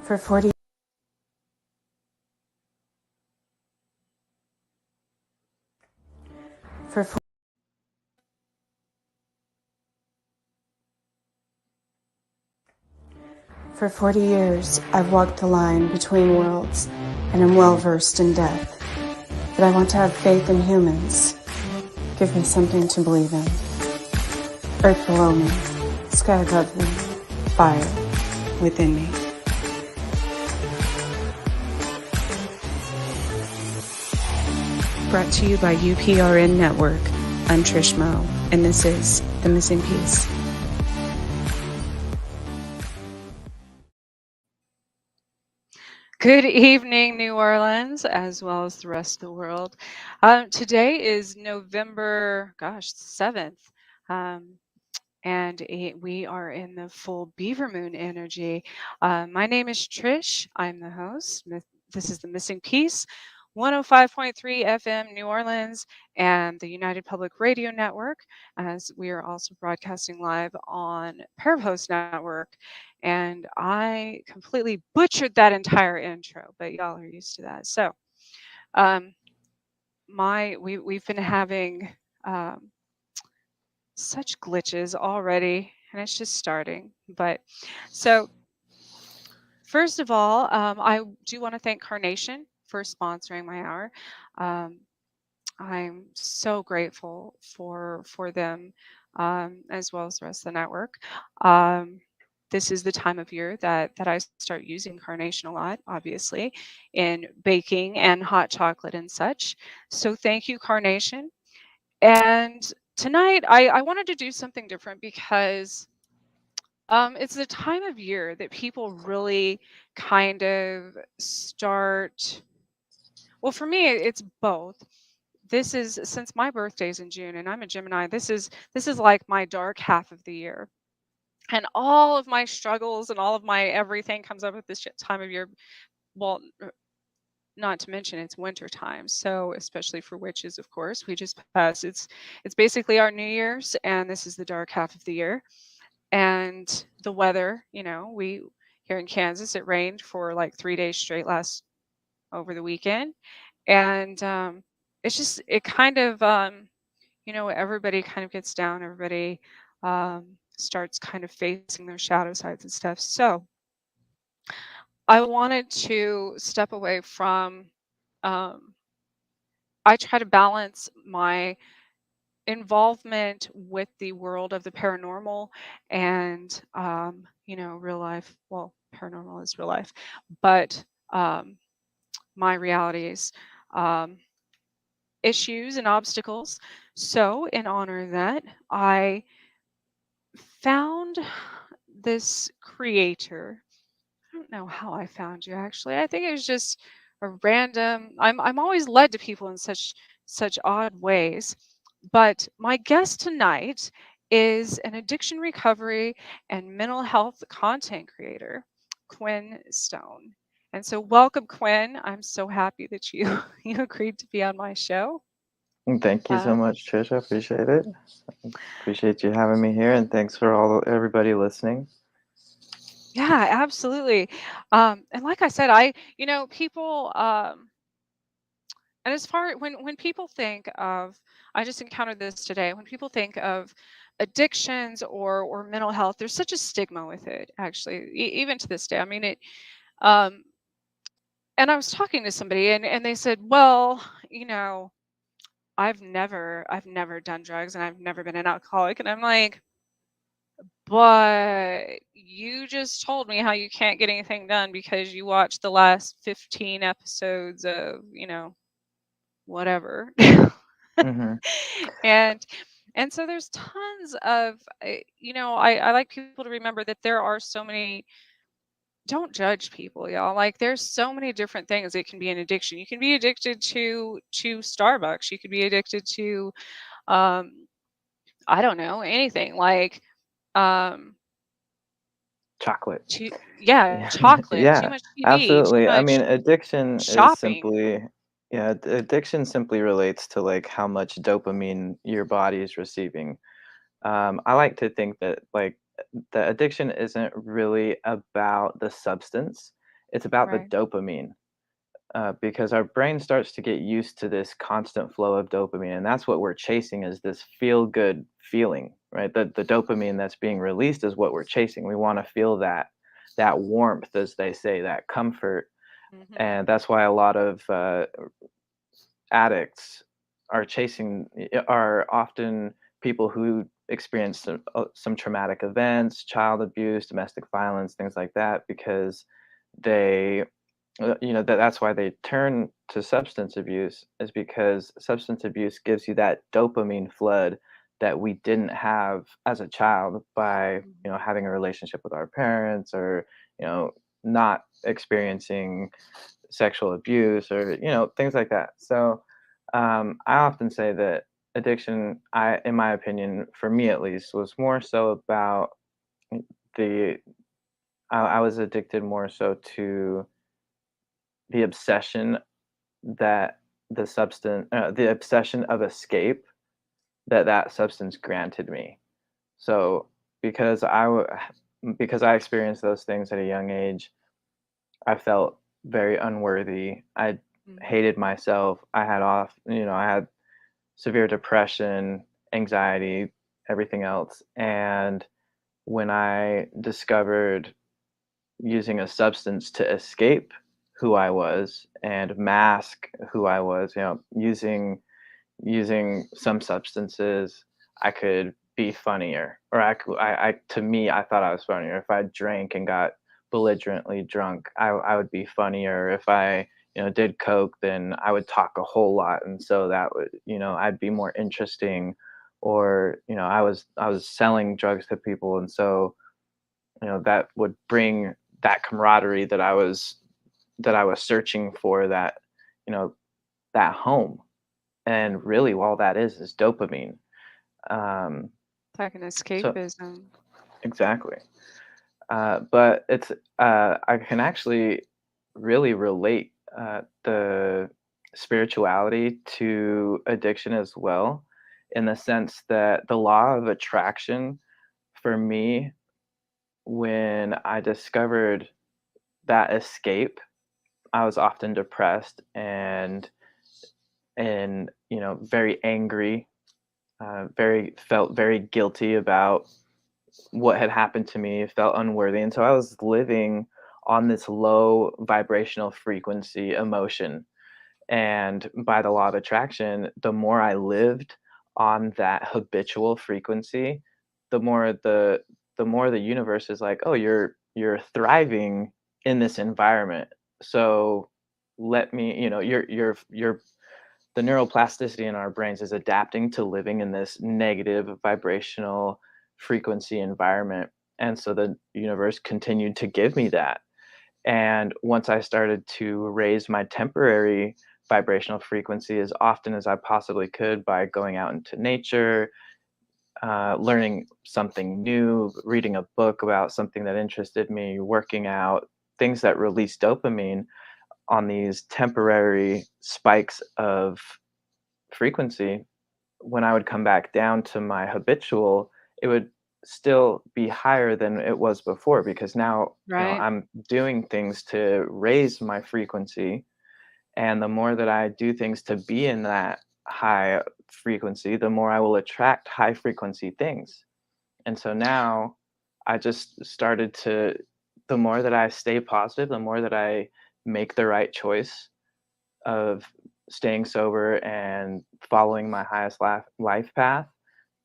For 40 for For 40 years, I've walked the line between worlds and am well versed in death. But I want to have faith in humans. Give me something to believe in. Earth below me, sky above me, fire within me. Brought to you by UPRN Network. I'm Trish Mo, and this is The Missing Piece. Good evening, New Orleans, as well as the rest of the world. Today is November, 7th, and we are in the full Beaver Moon energy. My name is Trish. I'm the host. This is The Missing Piece, 105.3 FM New Orleans, and the United Public Radio Network, as we are also broadcasting live on Parapost Network. And I completely butchered that entire intro, but y'all are used to that. So, we've been having such glitches already, and it's just starting. But so, first of all, I do want to thank Carnation for sponsoring my hour. I'm so grateful for them, as well as the rest of the network. This is the time of year that I start using Carnation a lot, obviously, in baking and hot chocolate and such. So thank you, Carnation. And tonight I wanted to do something different because it's the time of year that people really kind of start. Well, for me, it's both. This is, since my birthday's in June and I'm a Gemini, this is like my dark half of the year. And all of my struggles and all of my everything comes up at this time of year. Well, not to mention it's winter time, so especially for witches, of course, we just passed. It's basically our New Year's, and this is the dark half of the year. And the weather, we here in Kansas, it rained for like 3 days straight over the weekend, and it kind of everybody kind of gets down. Everybody starts kind of facing their shadow sides and stuff. So I wanted to step away from. I try to balance my involvement with the world of the paranormal and real life. Well, paranormal is real life, but my realities, issues and obstacles. So in honor of that, I found this creator. I don't know how I found you, actually. I think it was just a random. I'm always led to people in such odd ways. But my guest tonight is an addiction recovery and mental health content creator, Quinn Stone. And so welcome, Quinn. I'm so happy that you you agreed to be on my show. Thank you so much, Trish. I appreciate it. Appreciate you having me here, and thanks for everybody listening. Yeah, absolutely. And like I said, people, and as far when people think of, I just encountered this today. When people think of addictions or mental health, there's such a stigma with it, actually, even to this day. I mean, um, and I was talking to somebody, and they said, well, you know, I've never done drugs and I've never been an alcoholic, and I'm like, but you just told me how you can't get anything done because you watched the last 15 episodes of, whatever. Hmm. and and so there's tons of I like people to remember that there are so many. Don't judge people, y'all. Like, there's so many different things. It can be an addiction. You can be addicted to Starbucks. You could be addicted to um I don't know, anything, like um Chocolate. too yeah, Yeah, chocolate, too yeah, much TV, too absolutely. I much mean, addiction is shopping. simply, yeah, addiction simply relates to like how much dopamine your body is receiving. I like to think that like the addiction isn't really about the substance. It's about the Right. dopamine, because our brain starts to get used to this constant flow of dopamine, and that's what we're chasing is this feel good feeling, right? The dopamine that's being released is what we're chasing. We want to feel that warmth, as they say, that comfort, Hmm. and that's why a lot of addicts are often people who experience some traumatic events, child abuse, domestic violence, things like that, because they that's why they turn to substance abuse, is because substance abuse gives you that dopamine flood that we didn't have as a child by Hmm. having a relationship with our parents, or you know not experiencing sexual abuse, or things like that. So I often say that addiction, in my opinion, for me at least, was more so about the I was addicted more so to the obsession that the obsession of escape that substance granted me. So because because I experienced those things at a young age, I felt very unworthy. I Hmm. hated myself. I had severe depression, anxiety, everything else. And when I discovered using a substance to escape who I was and mask who I was, using some substances, I could be funnier, or to me, I thought I was funnier. If I drank and got belligerently drunk, I would be funnier. If I, did coke, then I would talk a whole lot, and so that would, I'd be more interesting. Or, I was selling drugs to people, and so, that would bring that camaraderie that I was searching for, you know, that home. And Hmm. really, all that is dopamine. Um, It's like an so escapism. exactly. But I can actually really relate the spirituality to addiction as well, in the sense that the law of attraction, for me, when I discovered that escape, I was often depressed and very angry, very felt very guilty about what had happened to me, felt unworthy, and so I was living on this low vibrational frequency emotion. And by the law of attraction, the more I lived on that habitual frequency, the more the universe is like, "Oh, you're thriving in this environment. So let me, you're the neuroplasticity in our brains is adapting to living in this negative vibrational frequency environment." And so the universe continued to give me that. And once I started to raise my temporary vibrational frequency as often as I possibly could by going out into nature, learning something new, reading a book about something that interested me, working out, things that release dopamine on these temporary spikes of frequency, when I would come back down to my habitual, it would still be higher than it was before, because now, Right. I'm doing things to raise my frequency, and the more that I do things to be in that high frequency, the more I will attract high frequency things. And so now I just started to the more that I stay positive, the more that I make the right choice of staying sober and following my highest life path,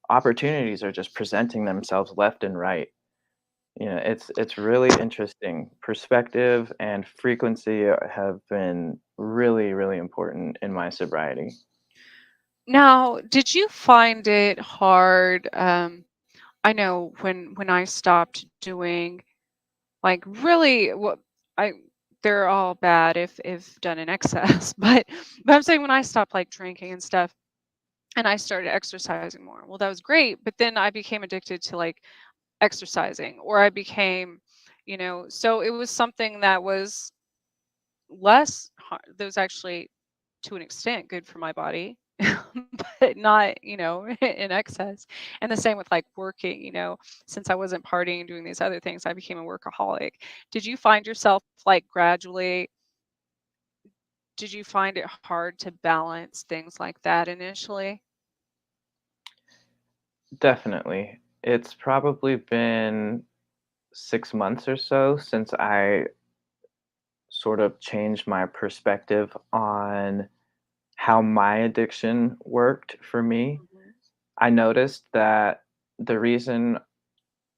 opportunities are just presenting themselves left and right. It's really interesting. Perspective and frequency have been really, really important in my sobriety. Now, did you find it hard? I know when I stopped doing like really what I they're all bad if done in excess, but I'm saying when I stopped like drinking and stuff and I started exercising more. Well, that was great, but then I became addicted to like exercising or I became, so it was something that was that was actually to an extent good for my body. but not, in excess. And the same with like working, since I wasn't partying and doing these other things, I became a workaholic. Did you find yourself like gradually, did you find it hard to balance things like that initially? Definitely. It's probably been 6 months or so since I sort of changed my perspective on how my addiction worked for me. Mhm. I noticed that the reason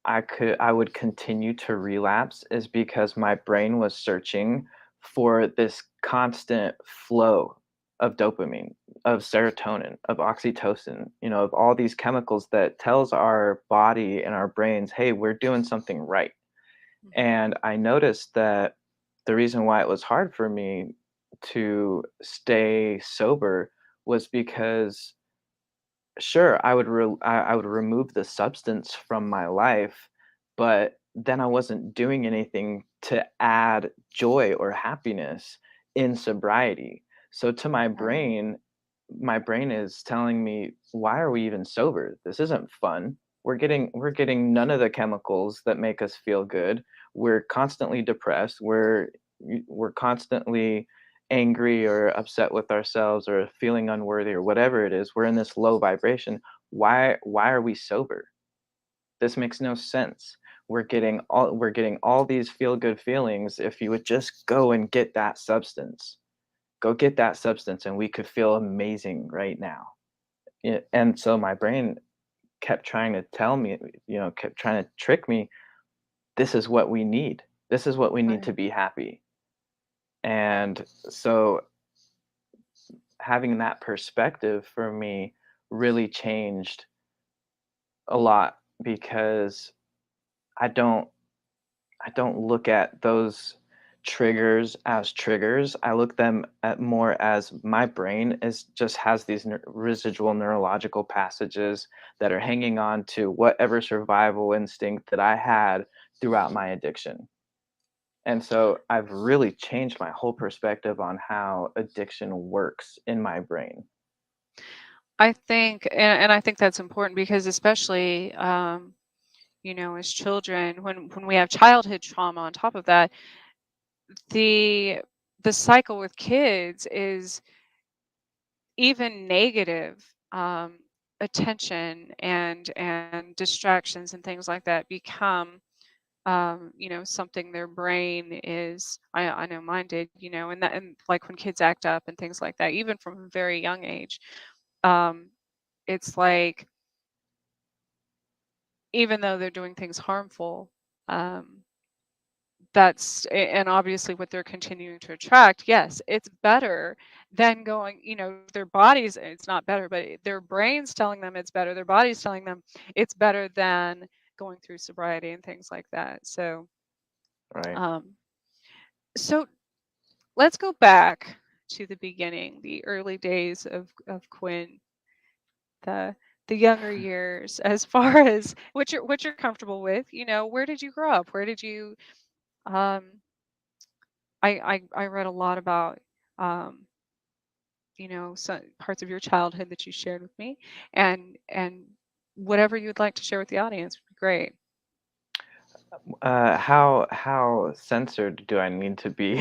I would continue to relapse is because my brain was searching for this constant flow of dopamine, of serotonin, of oxytocin, of all these chemicals that tells our body and our brains, "Hey, we're doing something right." Mhm. And I noticed that the reason why it was hard for me to stay sober was because sure, I would remove the substance from my life, but then I wasn't doing anything to add joy or happiness in sobriety. So to Right. my brain is telling me, "Why are we even sober? This isn't fun. We're getting none of the chemicals that make us feel good. We're constantly depressed. We're constantly angry or upset with ourselves or feeling unworthy or whatever it is, we're in this low vibration. Why are we sober? This makes no sense. We're getting all these feel good feelings if you would just go and get that substance. Go get that substance and we could feel amazing right now." And so my brain kept trying to tell me, kept trying to trick me, this is what we need. This is what we need to Right. be happy. And so having that perspective for me really changed a lot because I don't I don't look at those triggers as triggers. I look them at more as my brain is just has these residual neurological passages that are hanging on to whatever survival instinct that I had throughout my addiction. And so I've really changed my whole perspective on how addiction works in my brain. I think, and I think that's important because especially, as children, when we have childhood trauma on top of that, the the cycle with kids is even negative, attention and distractions and things like that become, something their brain is. I know mine did, and like when kids act up and things like that, even from a very young age, um, it's like even though they're doing things harmful, um, and obviously what they're continuing to attract, yes, it's better than going, their bodies, it's not better, but their brains telling them it's better, their body's telling them it's better than going through sobriety and things like that. Right. Um, so let's go back to the beginning, the early days of Quinn, the the younger years, as far as what you're comfortable with. Where did you grow up? Where did you um I read a lot about, um, some parts of your childhood that you shared with me, and whatever you'd like to share with the audience would be great. How censored do I need to be?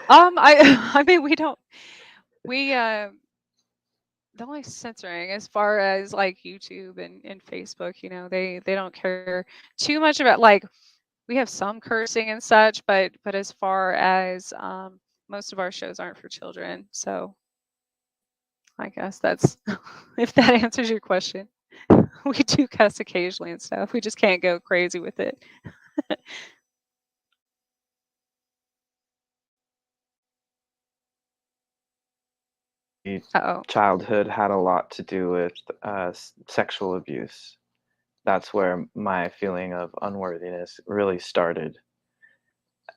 I I mean we the only censoring as far as like YouTube and Facebook, they don't care too much about, like, we have some cursing and such, but as far as, most of our shows aren't for children, so I guess that's if that answers your question. We do cuss occasionally and stuff. We just can't go crazy with it. Uh-oh. Childhood had a lot to do with sexual abuse. That's where my feeling of unworthiness really started.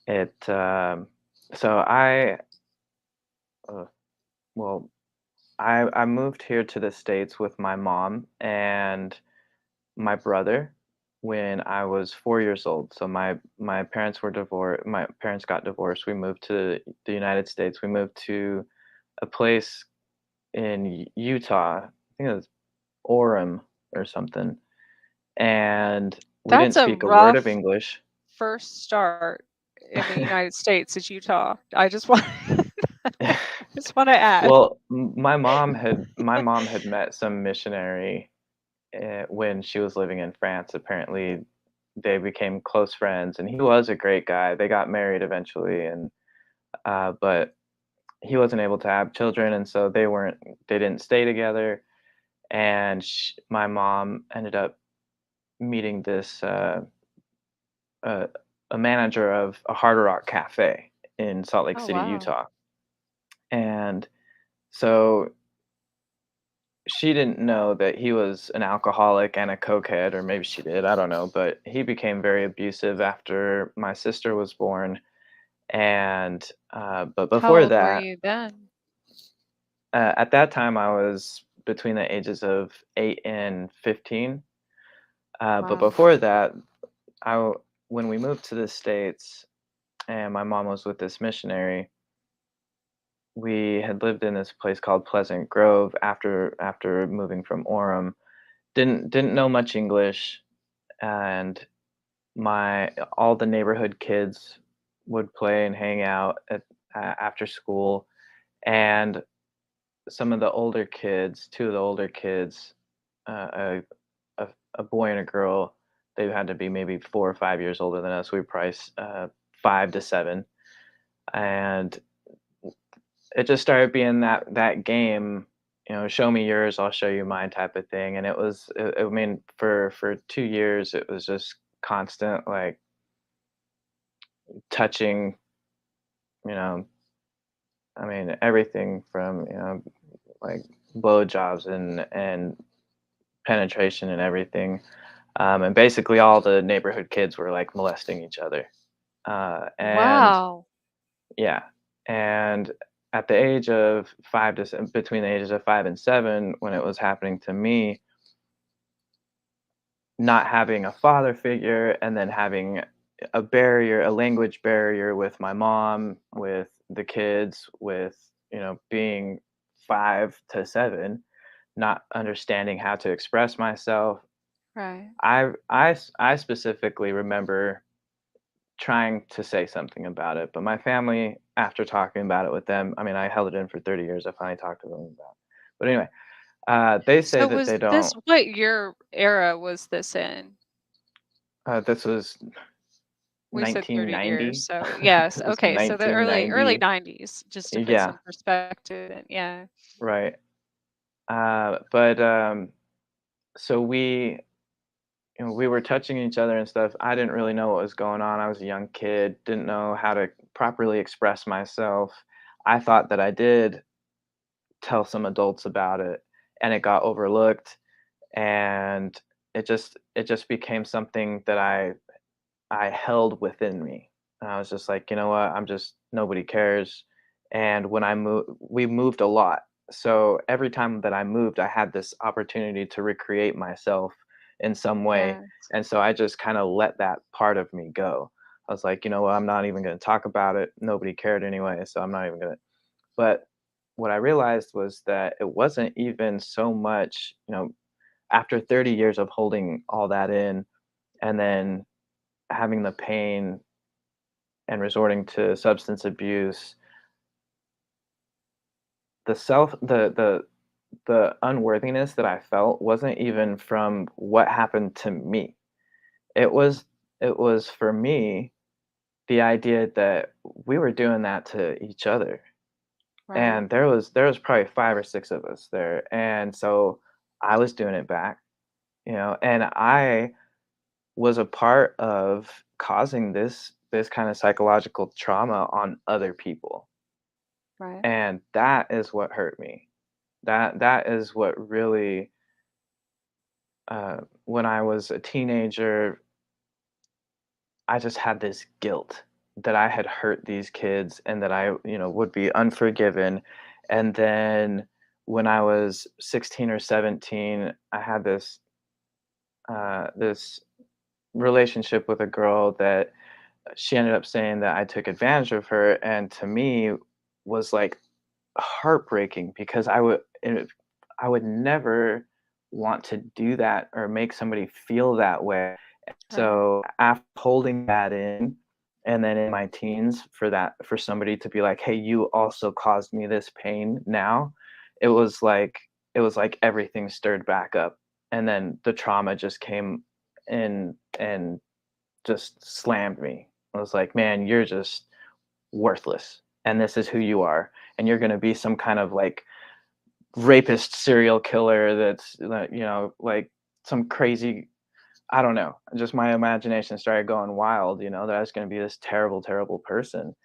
It so I uh, well I moved here to the States with my mom and my brother when I was 4 years old. So my parents were divorced. My parents got divorced. We moved to the United States. We moved to a place. in Utah. I think it was Orem or something, and we didn't That's a speak a word of rough English. first start in the United States is Utah. I just want just want to add. Well, my mom had met some missionary when she was living in France. Apparently, they became close friends, and he was a great guy. They got married eventually, and but he wasn't able to have children, and so they didn't stay together. And my mom ended up meeting this uh, a manager of a Hard Rock Cafe in Salt Lake Oh, City, wow. Utah, and so she didn't know that he was an alcoholic and a cokehead, or maybe she did, I don't know, but he became very abusive after my sister was born, and, but How before old were that, you then? at that time, I was between the ages of 8 and 15, but Wow. before that, I w when we moved to the States and my mom was with this missionary, we had lived in this place called Pleasant Grove after moving from Orem. Didn't know much English, and my all the neighborhood kids would play and hang out after school, and some of the older kids, two of the older kids, a, a boy and a girl, they had to be maybe 4 or 5 years older than us. We were probably 5 to 7, and it just started being that game. Show me yours, I'll show you mine type of thing. And I mean, for 2 years, it was just constant, like touching, you know, I mean, everything from, like blowjobs and penetration and everything. And basically all the neighborhood kids were like molesting each other. And Wow. yeah, and at the age of between the ages of 5 and 7, when it was happening to me, not having a father figure and then having a language barrier with my mom, with the kids, with, being 5 to 7, not understanding how to express myself. Right. I specifically remember trying to say something about it, but my family, after talking about it with them, I mean, I held it in for 30 years. I finally talked to them about it. But anyway, they say So that was they this don't. what year era was this in? This was We said 30 years. 1990. So yes. It was Okay. So the early 1990. 90s, just to put Yeah, some perspective in. Yeah. right. But so we were touching each other and stuff. I didn't really know what was going on. I was a young kid, didn't know how to properly express myself. I thought that I did tell some adults about it, and it got overlooked, and it just became something that I held within me. And I was just like, you know what? I'm just nobody cares. And when we moved a lot. So every time that I moved, I had this opportunity to recreate myself in some way. Yes. And so I just kind of let that part of me go. I was like, you know what? I'm not even going to talk about it. Nobody cared anyway. So I'm not even going to. But what I realized was that it wasn't even so much, after 30 years of holding all that in and then having the pain and resorting to substance abuse, the self the unworthiness that I felt wasn't even from what happened to me. It was it was for me the idea that we were doing that to each other. Right. And there was probably 5 or 6 of us there. And so I was doing it back, and I was a part of causing this kind of psychological trauma on other people. Right. And that is what hurt me. That is what really, when I was a teenager, I just had this guilt that I had hurt these kids and that I, would be unforgiven. And then when I was 16 or 17, I had this relationship with a girl that she ended up saying that I took advantage of her, and to me was like heartbreaking because I would never want to do that or make somebody feel that way. Right. So after holding that in, and then in my teens for somebody to be like, "Hey, you also caused me this pain now," it was like everything stirred back up, and then the trauma just came in and just slammed me. I was like, "Man, you're just worthless, and this is who you are, and you're gonna be some kind of like rapist serial killer like some crazy." I don't know. Just my imagination started going wild, that I was going to be this terrible, terrible person.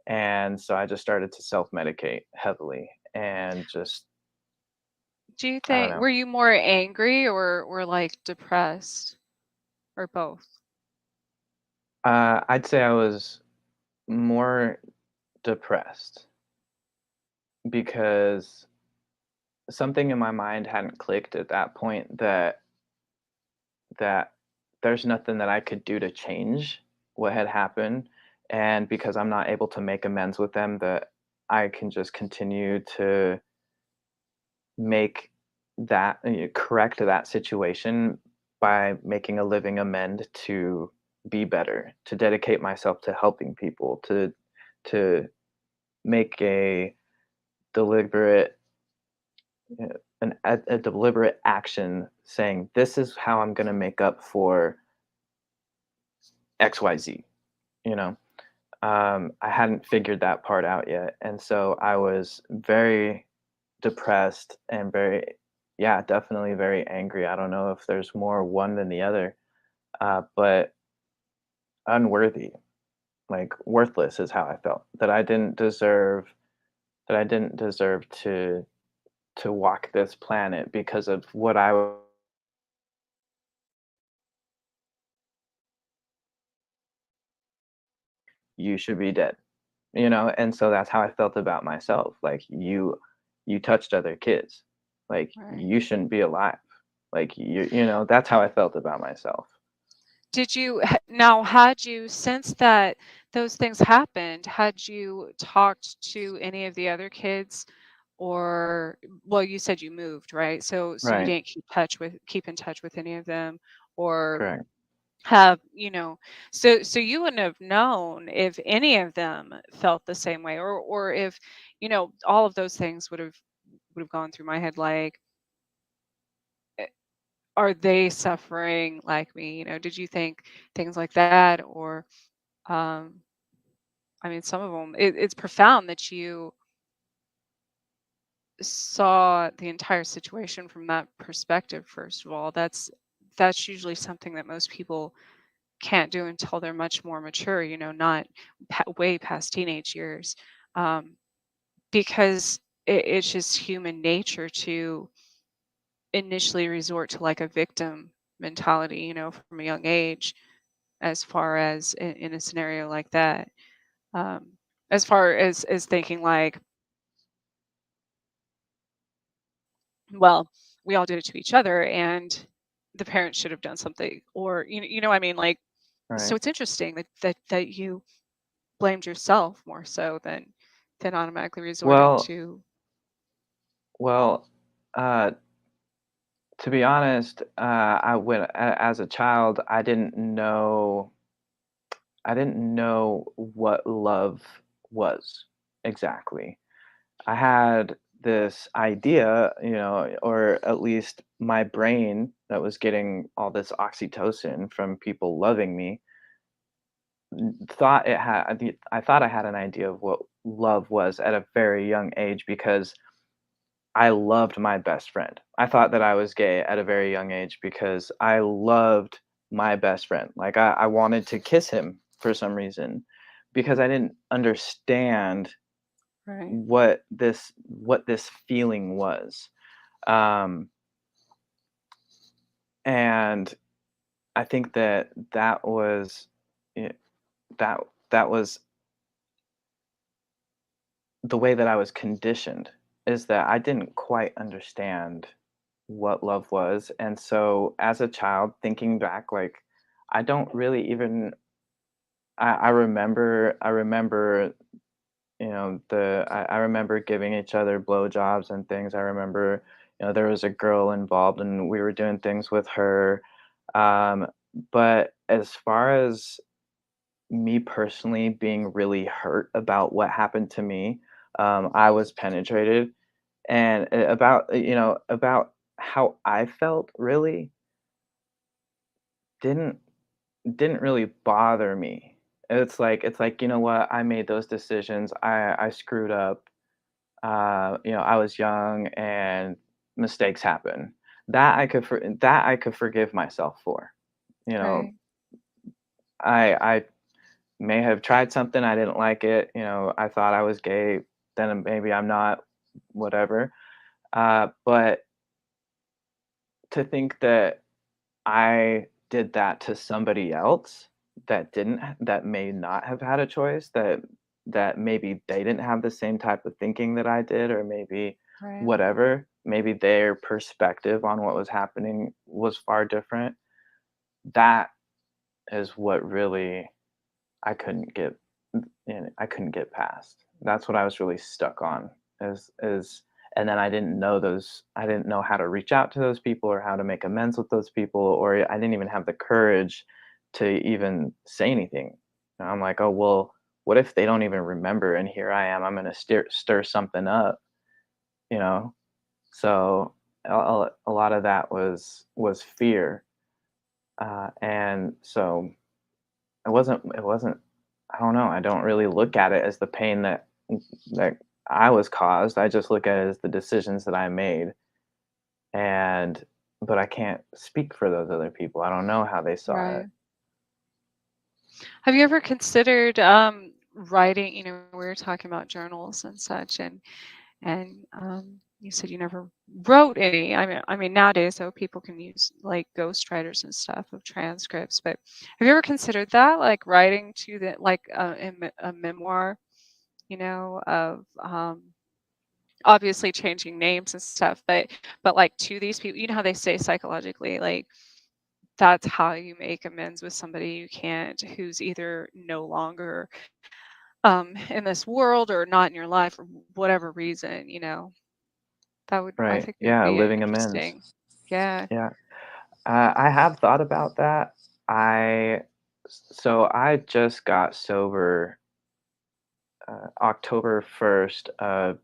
And so I just started to self medicate heavily and just, Do you I don't think know. were you more angry or like depressed or both? I'd say I was more depressed because something in my mind hadn't clicked at that point that there's nothing that I could do to change what had happened. And because I'm not able to make amends with them, that I can just continue to make correct that situation by making a living amend to be better, to dedicate myself to helping people, to make a deliberate a deliberate action saying this is how I'm going to make up for XYZ, you know. I hadn't figured that part out yet, and so I was very depressed and yeah, definitely very angry. I don't know if there's more one than the other, but unworthy, like worthless is how I felt. That I didn't deserve to walk this planet because of what you should be dead, and so that's how I felt about myself. Like you touched other kids, like Right. you shouldn't be alive. Like that's how I felt about myself. Did you now had you since that those things happened, had you talked to any of the other kids or well, you said you moved, right? So you Right. didn't keep in touch with any of them or Correct. have, so you wouldn't have known if any of them felt the same way or if, all of those things would have gone through my head like eh, are they suffering like me? Did you think things like that or um I mean some of them it's profound that you saw the entire situation from that perspective first of all. That's usually something that most people can't do until they're much more mature, not way past teenage years. Um, because it's just human nature to initially resort to like a victim mentality, from a young age, as far as in a scenario like that. Um, as far as thinking like, well, we all did it to each other and the parents should have done something or what I mean like so Right. it's interesting that you blamed yourself more so than automatically resorting Well, to well, uh, to be honest, as a child, I didn't know what love was exactly. I had this idea, or at least my brain that was getting all this oxytocin from people loving me I thought I had an idea of what love was at a very young age because I loved my best friend. I thought that I was gay at a very young age because I loved my best friend. Like I wanted to kiss him for some reason because I didn't understand right. what this feeling was. Um, and I think that was it- that that was the way that I was conditioned, is that I didn't quite understand what love was. And so as a child, thinking back, like I don't really even I remember I remember giving each other blowjobs and things. I remember, there was a girl involved and we were doing things with her. Um, but as far as me personally being really hurt about what happened to me, I was penetrated, and about how I felt really didn't didn't really bother me. It's like, you know what, I made those decisions. I screwed up. I was young and mistakes happen. That I could forgive myself for. You know, Right. I may have tried something, I didn't like it. I thought I was gay, then maybe I'm not, whatever. But to think that I did that to somebody else that may not have had a choice, that maybe they didn't have the same type of thinking that I did, or maybe Right. whatever, maybe their perspective on what was happening was far different. That is what really I couldn't get I couldn't get past. That's what I was really stuck on, is and then I didn't know how to reach out to those people or how to make amends with those people, or I didn't even have the courage to even say anything. I'm like, "Oh, well, what if they don't even remember and here I am, I'm gonna stir something up," you know? So, a lot of that was fear, and so it wasn't I don't know, I don't really look at it as the pain that I was caused. I just look at it as the decisions that I made, and but I can't speak for those other people. I don't know how they saw it. Right. Have you ever considered writing? We were talking about journals and such, and you said you never wrote any. I mean nowadays, though, people can use like ghostwriters and stuff of transcripts. But have you ever considered that, like writing to the like a memoir? Of obviously changing names and stuff, but like to these people, how they say psychologically, like that's how you make amends with somebody you can't, who's either no longer in this world or not in your life for whatever reason. I Right. think it would Yeah, be living amends. interesting. Yeah. Yeah. I have thought about that. I so I just got sober October 1st of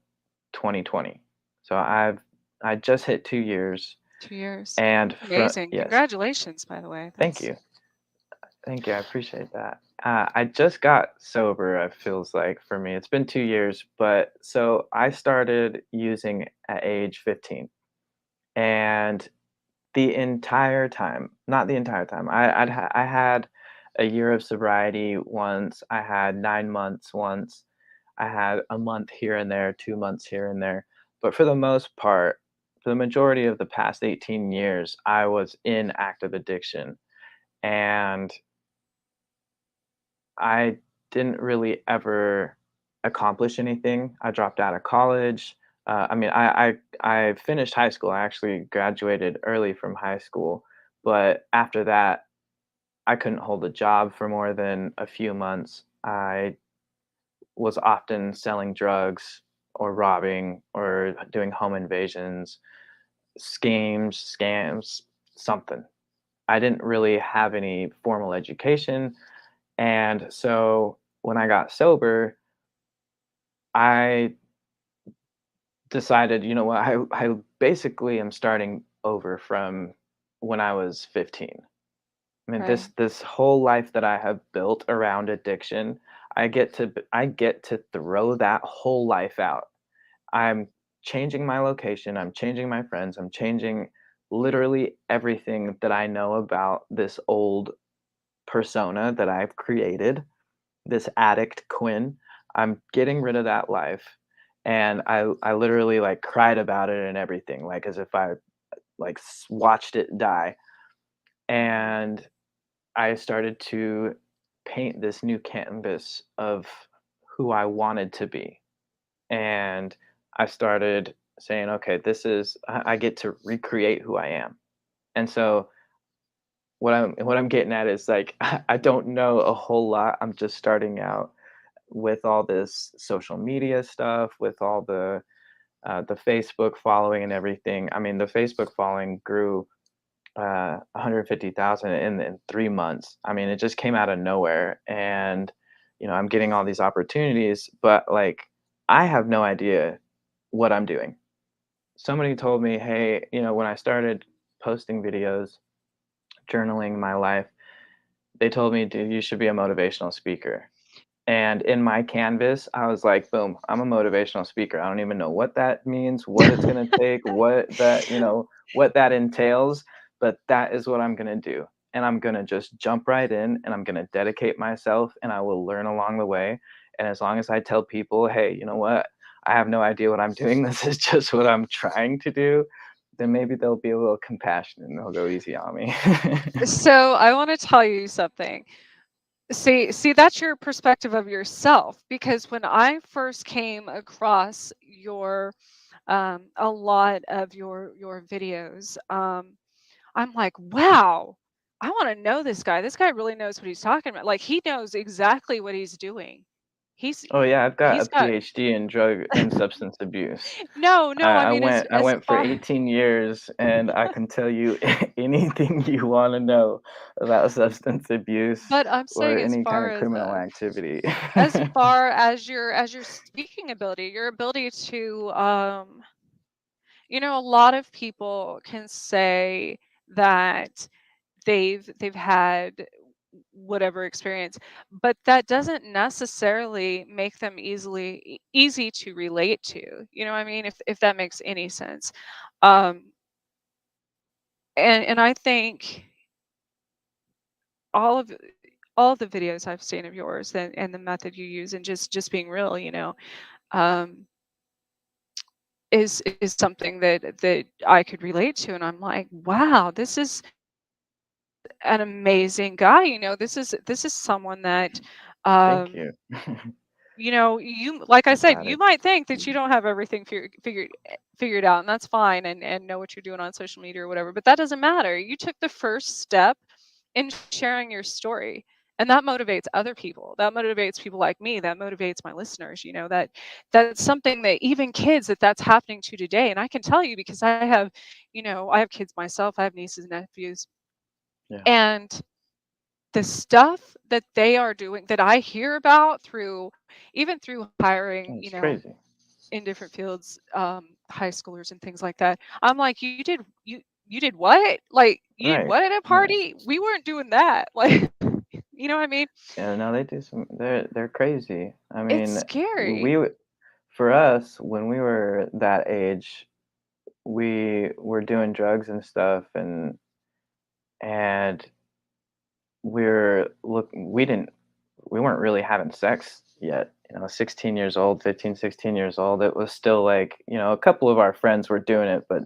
2020. So I just hit 2 years, 2 years. and That's amazing. yes, Congratulations, by the way. thank That's you. Thank you. I appreciate that. I just got sober, it feels like for me. It's been 2 years, but so I started using at age 15. And the entire time, not the entire time, I had a year of sobriety once, I had 9 months once, I had a month here and there, 2 months here and there. But for the most part, for the majority of the past 18 years, I was in active addiction. And I didn't really ever accomplish anything. I dropped out of college. I mean, I finished high school. I actually graduated early from high school, but after that, I couldn't hold a job for more than a few months. I was often selling drugs or robbing or doing home invasions, schemes, scams, something. I didn't really have any formal education, and so when I got sober, I decided, you know what, I basically am starting over from when I was 15. I mean, right. this whole life that I have built around addiction, I get to throw that whole life out. I'm changing my location, I'm changing my friends, I'm changing literally everything that I know about this old persona that I've created, this addict Quinn. I'm getting rid of that life, and I literally like cried about it and everything, like as if I like watched it die. And I started to paint this new canvas of who I wanted to be, and I started saying, okay, I get to recreate who I am. And so what I'm getting at is like I don't know a whole lot. I'm just starting out, with all this social media stuff, with all the Facebook following and everything. I mean, the Facebook following grew 150,000 in 3 months. I mean, it just came out of nowhere, and I'm getting all these opportunities, but like I have no idea what I'm doing. Somebody told me, hey, when I started posting videos, journaling my life, they told me, dude, you should be a motivational speaker. And in my canvas, I was like, boom, I'm a motivational speaker. I don't even know what that means, what it's going to take, what that entails, but that is what I'm going to do. And I'm going to just jump right in and I'm going to dedicate myself and I will learn along the way. And as long as I tell people, hey, you know what? I have no idea what I'm doing. This is just what I'm trying to do. Then maybe they'll be a little compassionate and they'll go easy on me. So I want to tell you something. See, that's your perspective of yourself. Because when I first came across your a lot of your videos, I'm like, wow, I want to know this guy. This guy really knows what he's talking about. Like he knows exactly what he's doing. Oh yeah, I've got a He's got PhD in drug and substance abuse. no, I, no. I I mean, went I as went for far 18 years, and I can tell you anything you want to know about substance abuse but I'm or saying any kind of criminal activity. as far as your speaking ability, your ability to a lot of people can say that they've had whatever experience, but that doesn't necessarily make them easy to relate to. You know what I mean? If that makes any sense. Um and I think all of all of the videos I've seen of yours and the method you use and just being real, um is something that I could relate to, and I'm like, wow, this is an amazing guy. This is someone that Thank um you. you like I I'm said, glad you it. might think that you don't have everything figured out, and that's fine, and know what you're doing on social media or whatever, but that doesn't matter. You took the first step in sharing your story, and that motivates other people. That motivates people like me. That motivates my listeners. That's something that even kids that's happening to today. And I can tell you because I have kids myself. I have nieces and nephews, Yeah, and the stuff that they are doing that I hear about through even through hiring, it's crazy. in different fields, high schoolers and things like that. I'm like, you did what? Like you did Right. what at a Yeah. party? We weren't doing that. Like you know what I mean? Yeah. No, they do some. They're crazy. I It's mean, scary. we for us when we were that age, we were doing drugs and stuff, and we weren't really having sex yet, 16 years old, 15, 16 years old. It was still like, a couple of our friends were doing it, but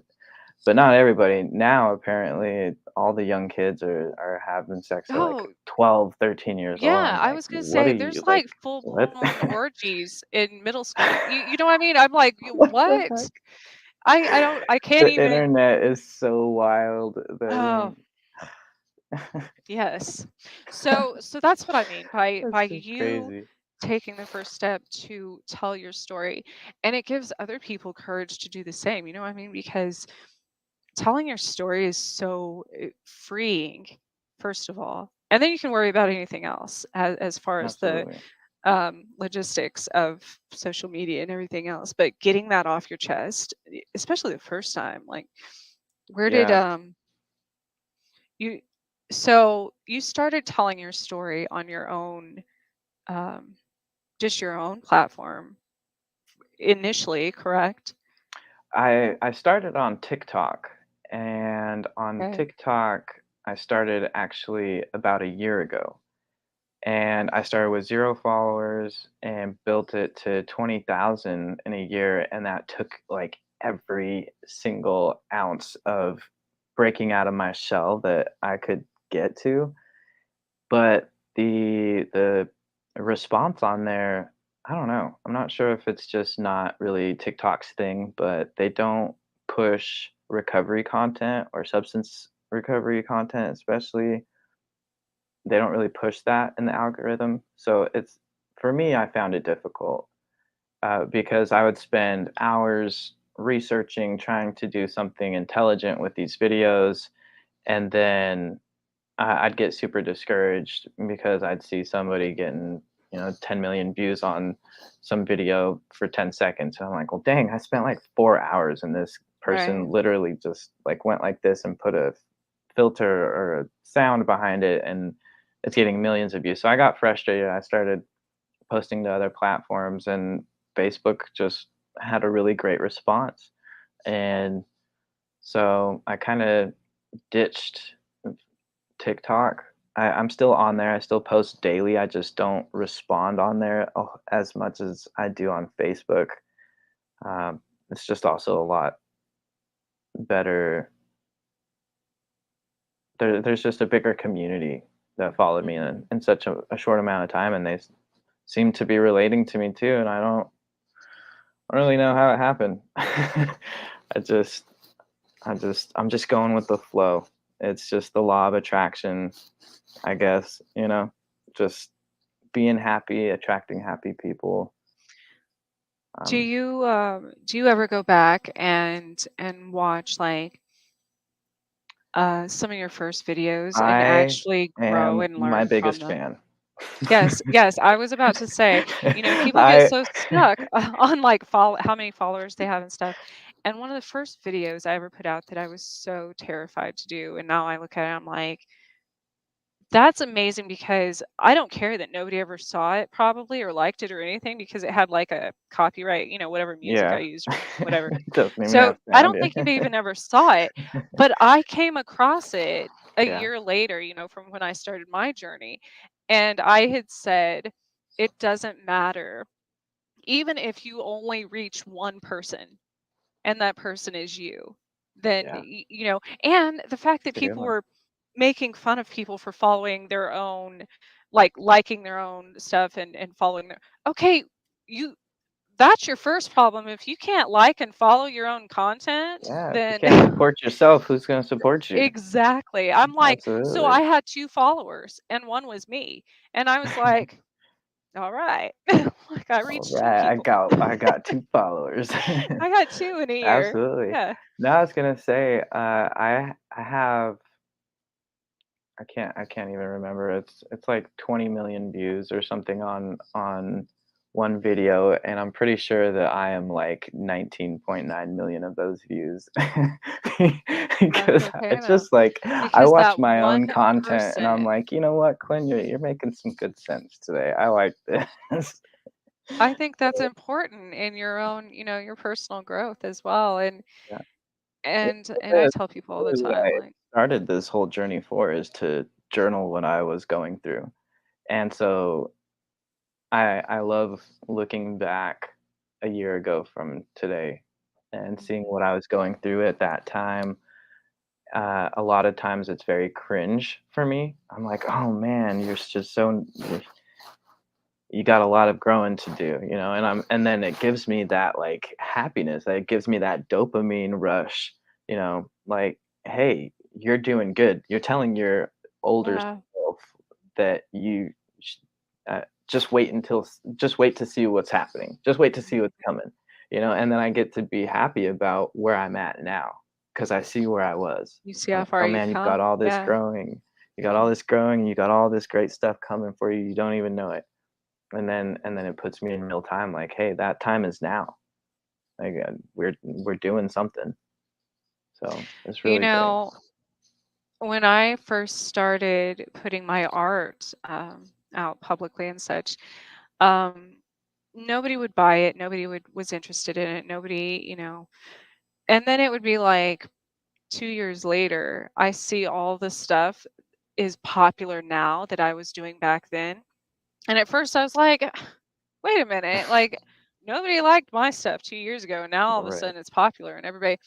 not everybody. Now apparently all the young kids are having sex at like Oh, 12, 13 years old. yeah, I'm I like, was gonna what are say you there's like, like full what? blown orgies in middle school. You know what I mean? I'm like, What the what? heck? I can't The even. internet is so wild that Oh, yes. So that's what I mean by that's just you crazy. taking the first step to tell your story, and it gives other people courage to do the same. You know what I mean? Because telling your story is so freeing, first of all, and then you can worry about anything else as far as the Absolutely. logistics of social media and everything else. But getting that off your chest, especially the first time, like where did Yeah, you so you started telling your story on your own, um, just your own platform initially, correct? I started on TikTok, and on Okay. TikTok, I started actually about a year ago. And I started with 0 followers and built it to 20,000 in a year, and that took, like, every single ounce of breaking out of my shell that I could get to. But the response on there, I don't know. I'm not sure if it's just not really TikTok's thing, but they don't push recovery content or substance recovery content, especially. They don't really push that in the algorithm. So for me, I found it difficult because I would spend hours researching, trying to do something intelligent with these videos, and then I'd get super discouraged because I'd see somebody getting, 10 million views on some video for 10 seconds. And I'm like, well, dang, I spent like 4 hours and this Right. person literally just like went like this and put a filter or a sound behind it and it's getting millions of views. So I got frustrated. I started posting to other platforms and Facebook just had a really great response. And so I kind of ditched TikTok. I'm still on there. I still post daily. I just don't respond on there as much as I do on Facebook. It's just also a lot better. There's just a bigger community that followed me Mhm. in such a short amount of time, and they seem to be relating to me too. And I don't really know how it happened. I just, I'm just going with the flow. It's just the law of attraction, I guess. Just being happy, attracting happy people. Um, Do you ever go back and watch like some of your first videos and I actually grow am and my learn from biggest them? fan. Yes, yes, I was about to say, people get I so stuck on like follow how many followers they have and stuff. And one of the first videos I ever put out that I was so terrified to do, and now I look at it, I'm like, that's amazing because I don't care that nobody ever saw it probably or liked it or anything because it had like a copyright, whatever music I yeah. used or whatever. Doesn't even So have I sound, don't think yeah. you even ever saw it, but I came across it a Yeah, year later, from when I started my journey. And I had said, it doesn't matter. Even if you only reach one person and that person is you, then, yeah. and the fact that It's a good people one. were making fun of people for following their own, like liking their own stuff and following their, okay, you, that's your first problem. If you can't like and follow your own content, Yeah, if you then can't support yourself, who's gonna support you? exactly. I'm like, so Absolutely. I had two followers and one was me. And I was like, all right. Like I reached two Alright, I people. got I got 2 followers. I got two in a year. Absolutely. Yeah. No, I was gonna say, I have I can't even remember. It's like 20 million views or something on one video, and I'm pretty sure that I am like 19.9 million of those views. That's Because okay it's though. just like I Because watch that my own one content and I'm person, like, "You know what, Quinn? You're making some good sense today. I like this." I think that's important in your own, your personal growth as well. And Yeah. It and I is. tell people It's all the really what time, I like, started this whole journey for is to journal what I was going through. And so I love looking back a year ago from today and seeing mhm, what I was going through at that time. A lot of times it's very cringe for me. I'm like, oh man, you're just so you got a lot of growing to do, and then it gives me that like happiness. It gives me that dopamine rush, like, hey, you're doing good. You're telling your older yeah, self that sh- just wait to see what's happening. Just wait to see what's mhm. coming, and then I get to be happy about where I'm at now because I see where I was. You see I'm how like, far oh you've man, you've got come. all this Yeah. growing. You got all this growing. You got all this great stuff coming for you. You don't even know it, and then it puts me in real time like, hey, that time is now. Like, we're doing something, so it's You really great. know, when I first started putting my art out publicly and such, um, nobody would buy it. Nobody was interested in it. Nobody, and then it would be like 2 years later, I see all the stuff is popular now that I was doing back then. And at first I was like, wait a minute, like nobody liked my stuff 2 years ago, and now all of a Right. sudden it's popular and everybody.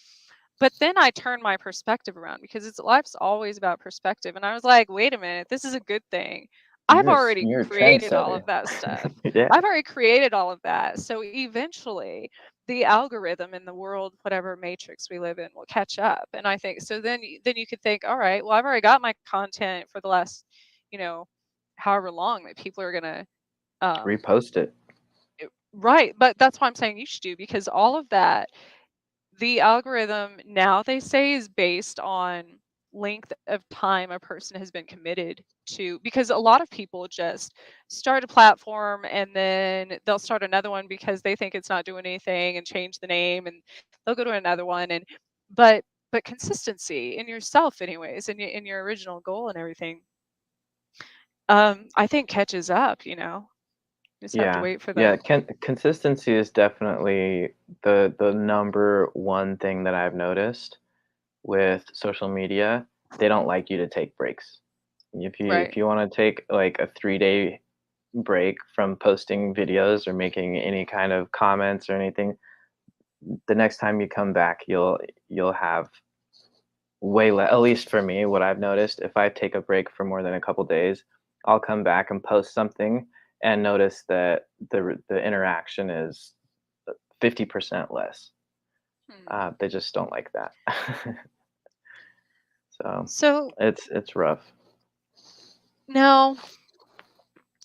But then I turned my perspective around because life's always about perspective. And I was like, wait a minute, this is a good thing. I've already You're a created all trendsetter. of that stuff. Yeah. I've already created all of that. So eventually the algorithm in the world, whatever matrix we live in, will catch up. And I think so then then you could think, all right, well, I've already got my content for the last, you know, however long that people are gonna Um, Repost it. right, but that's why I'm saying you should do because all of that, the algorithm now they say is based on length of time a person has been committed to because a lot of people just start a platform and then they'll start another one because they think it's not doing anything and change the name and they'll go to another one and but but consistency in yourself anyways in your original goal and everything I think catches up, just have to Yeah. wait for Yeah, the consistency is definitely the number one thing that I've noticed with social media. They don't like you to take breaks. If right. you want to take like a 3-day break from posting videos or making any kind of comments or anything, the next time you come back, you'll have way less. At least for me, what I've noticed, if I take a break for more than a couple days, I'll come back and post something and notice that the interaction is 50% less. Hmm. They just don't like that. So So it's rough. now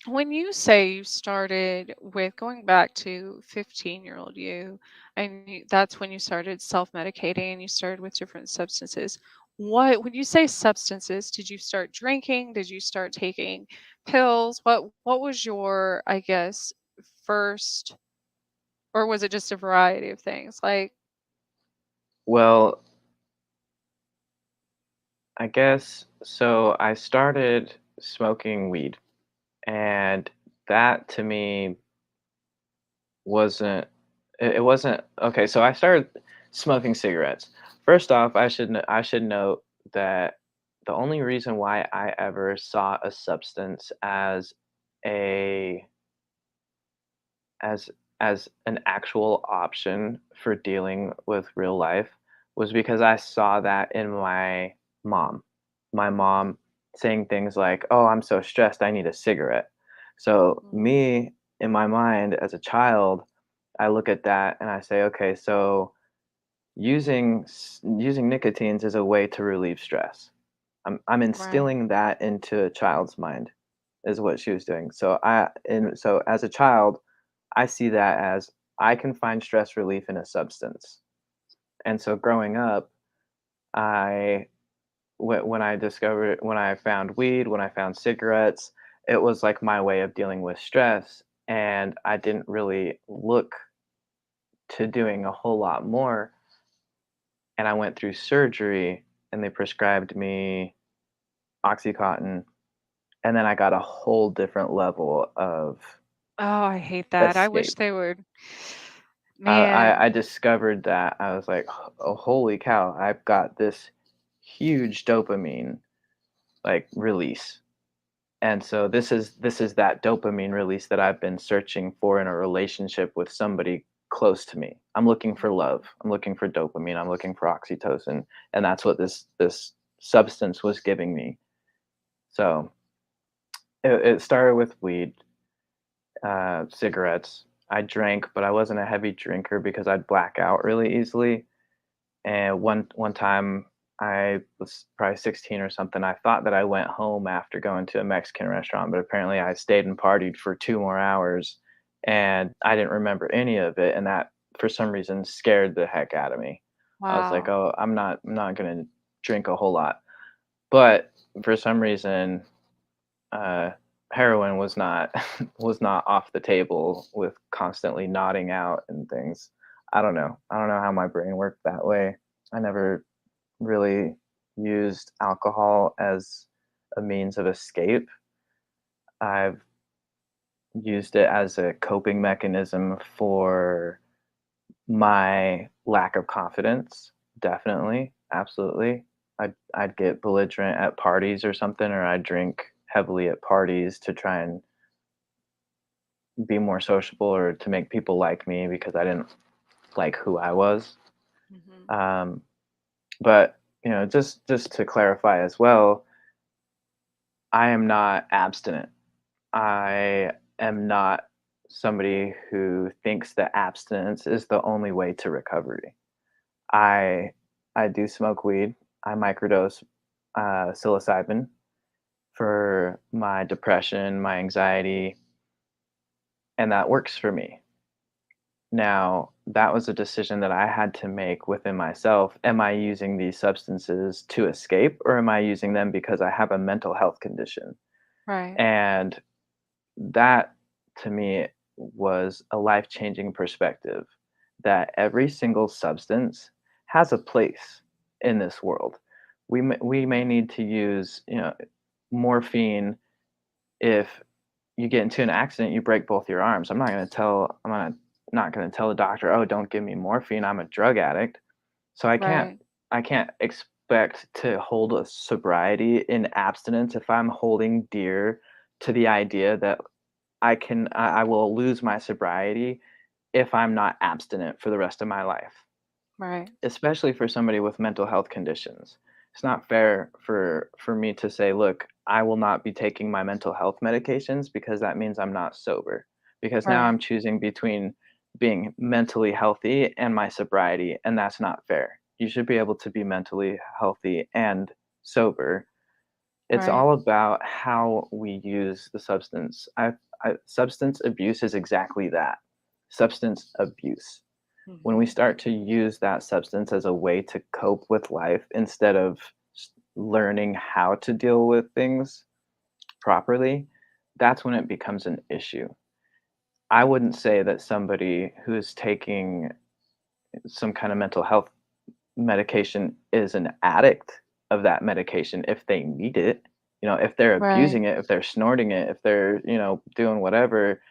when you say you started with going back to 15-year-old you, and that's when you started self-medicating, you started with different substances. When you say substances, did you start drinking? Did you start taking pills? What was your, I guess, first, or was it just a variety of things? Like, Well, I guess so. I started smoking weed, and that to me wasn't it wasn't okay. So I started smoking cigarettes. First off, I should note that the only reason why I ever saw a substance a as as an actual option for dealing with real life was because I saw that in my mom. My mom saying things like, "Oh, I'm so stressed, I need a cigarette." So, mm, me in my mind as a child, I look at that and I say, "Okay, so using nicotines is a way to relieve stress." I'm right. instilling that into a child's mind is what she was doing. So as a child, I see that as I can find stress relief in a substance. And so growing up, I when I found weed, when I found cigarettes, it was like my way of dealing with stress, and I didn't really look to doing a whole lot more. And I went through surgery, and they prescribed me Oxycontin, and then I got a whole different level of Oh, I hate that. I wish escape. they would. I Man. discovered that I was like, "Oh, holy cow! I've got this huge dopamine like release." And so this is that dopamine release that I've been searching for in a relationship with somebody close to me. I'm looking for Mhm. love. I'm looking for dopamine. I'm looking for oxytocin, and that's what this substance was giving me. So it started with weed, cigarettes. I drank, but I wasn't a heavy drinker because I'd black out really easily. And one time I was probably 16 or something. I thought that I went home after going to a Mexican restaurant, but apparently I stayed and partied for 2 more hours, and I didn't remember any of it, and that for some reason scared the heck out of me. I was like, Wow. "Oh, I'm not gonna drink a whole lot." But for some reason, uh, heroin was not was not off the table with constantly nodding out and things. I don't know. I don't know how my brain worked that way. I never really used alcohol as a means of escape. I've used it as a coping mechanism for my lack of confidence. Definitely, absolutely. I'd get belligerent at parties or something, or I'd drink heavily at parties to try and be more sociable or to make people like me because I didn't like who I was. Mhm. Um, but just to clarify as well, I am not abstinent. I am not somebody who thinks that abstinence is the only way to recovery. I I do smoke weed. I microdose psilocybin for my depression, my anxiety, and that works for me. Now, that was a decision that I had to make within myself. Am I using these substances to escape, or am I using them because I have a mental health condition? Right. And that to me was a life-changing perspective, that every single substance has a place in this world. We may need to use, morphine if you get into an accident, you break both your arms. I'm not gonna tell the doctor, "Oh, don't give me morphine. I'm a drug addict." So Right. I can't expect to hold a sobriety in abstinence if I'm holding dear to the idea that I will lose my sobriety if I'm not abstinent for the rest of my life, Right. especially for somebody with mental health conditions. It's not fair for me to say, "Look, I will not be taking my mental health medications because that means I'm not sober." Because now Right. I'm choosing between being mentally healthy and my sobriety, and that's not fair. You should be able to be mentally healthy and sober. It's Right. all about how we use the substance. Substance abuse is exactly that, substance abuse. When we Hmm. start to use that substance as a way to cope with life instead of learning how to deal with things properly, that's when it becomes an issue. I wouldn't say that somebody who's taking some kind of mental health medication is an addict of that medication if they need it. If they're Right. abusing it, if they're snorting it, if they're, doing whatever,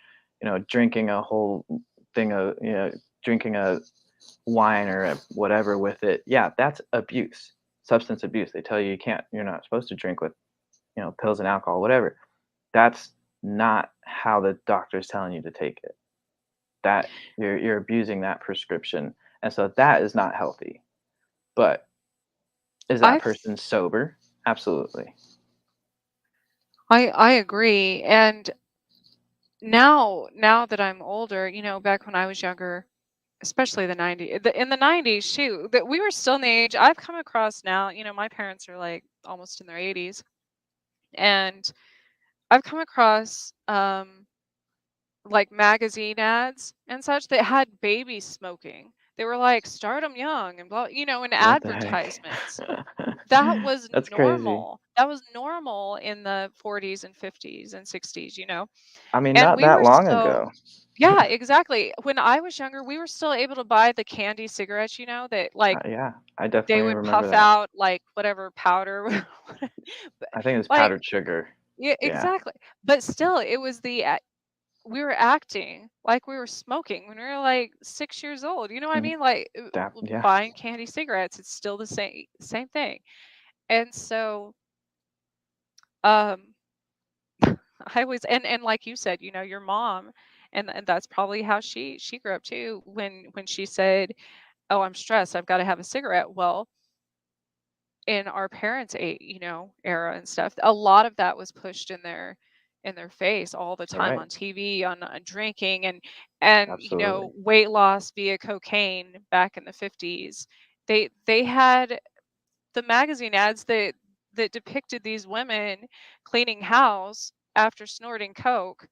drinking a whole thing of, drinking a wine or whatever with it. Yeah, that's abuse, substance abuse. They tell you you're not supposed to drink with, pills and alcohol, whatever. That's not how the doctor's telling you to take it. That you're abusing that prescription. And so that is not healthy. But is that I person sober? Absolutely. I agree. And now that I'm older, back when I was younger, especially the 90s, in the 90s, shoot, that we were still in the age I've come across now, my parents are like almost in their 80s, and I've come across like magazine ads and such that had babies smoking. They were like, start them young and blah, in What the heck? advertisements. That was That's crazy. normal. That was normal in the 40s and 50s and 60s, I mean, And not we that were long still, ago. yeah, exactly. When I was younger, we were still able to buy the candy cigarettes, that like Yeah, I they definitely would remember puff that. out like whatever powder. But, I think it's like, powdered sugar. yeah, Yeah. exactly. But still, it was we were acting like we were smoking when we were like 6 years old. You know what I Mm, mean? Like yeah. buying candy cigarettes, it's still the same thing. And so, um, I was, and like you said, your mom, and that's probably how she grew up too. When she said, "Oh, I'm stressed. I've got to have a cigarette." Well, in our parents' era and stuff, a lot of that was pushed in their face all the time Right. on TV, on drinking, and Absolutely. weight loss via cocaine back in the 50s. They had the magazine ads that depicted these women cleaning house after snorting coke,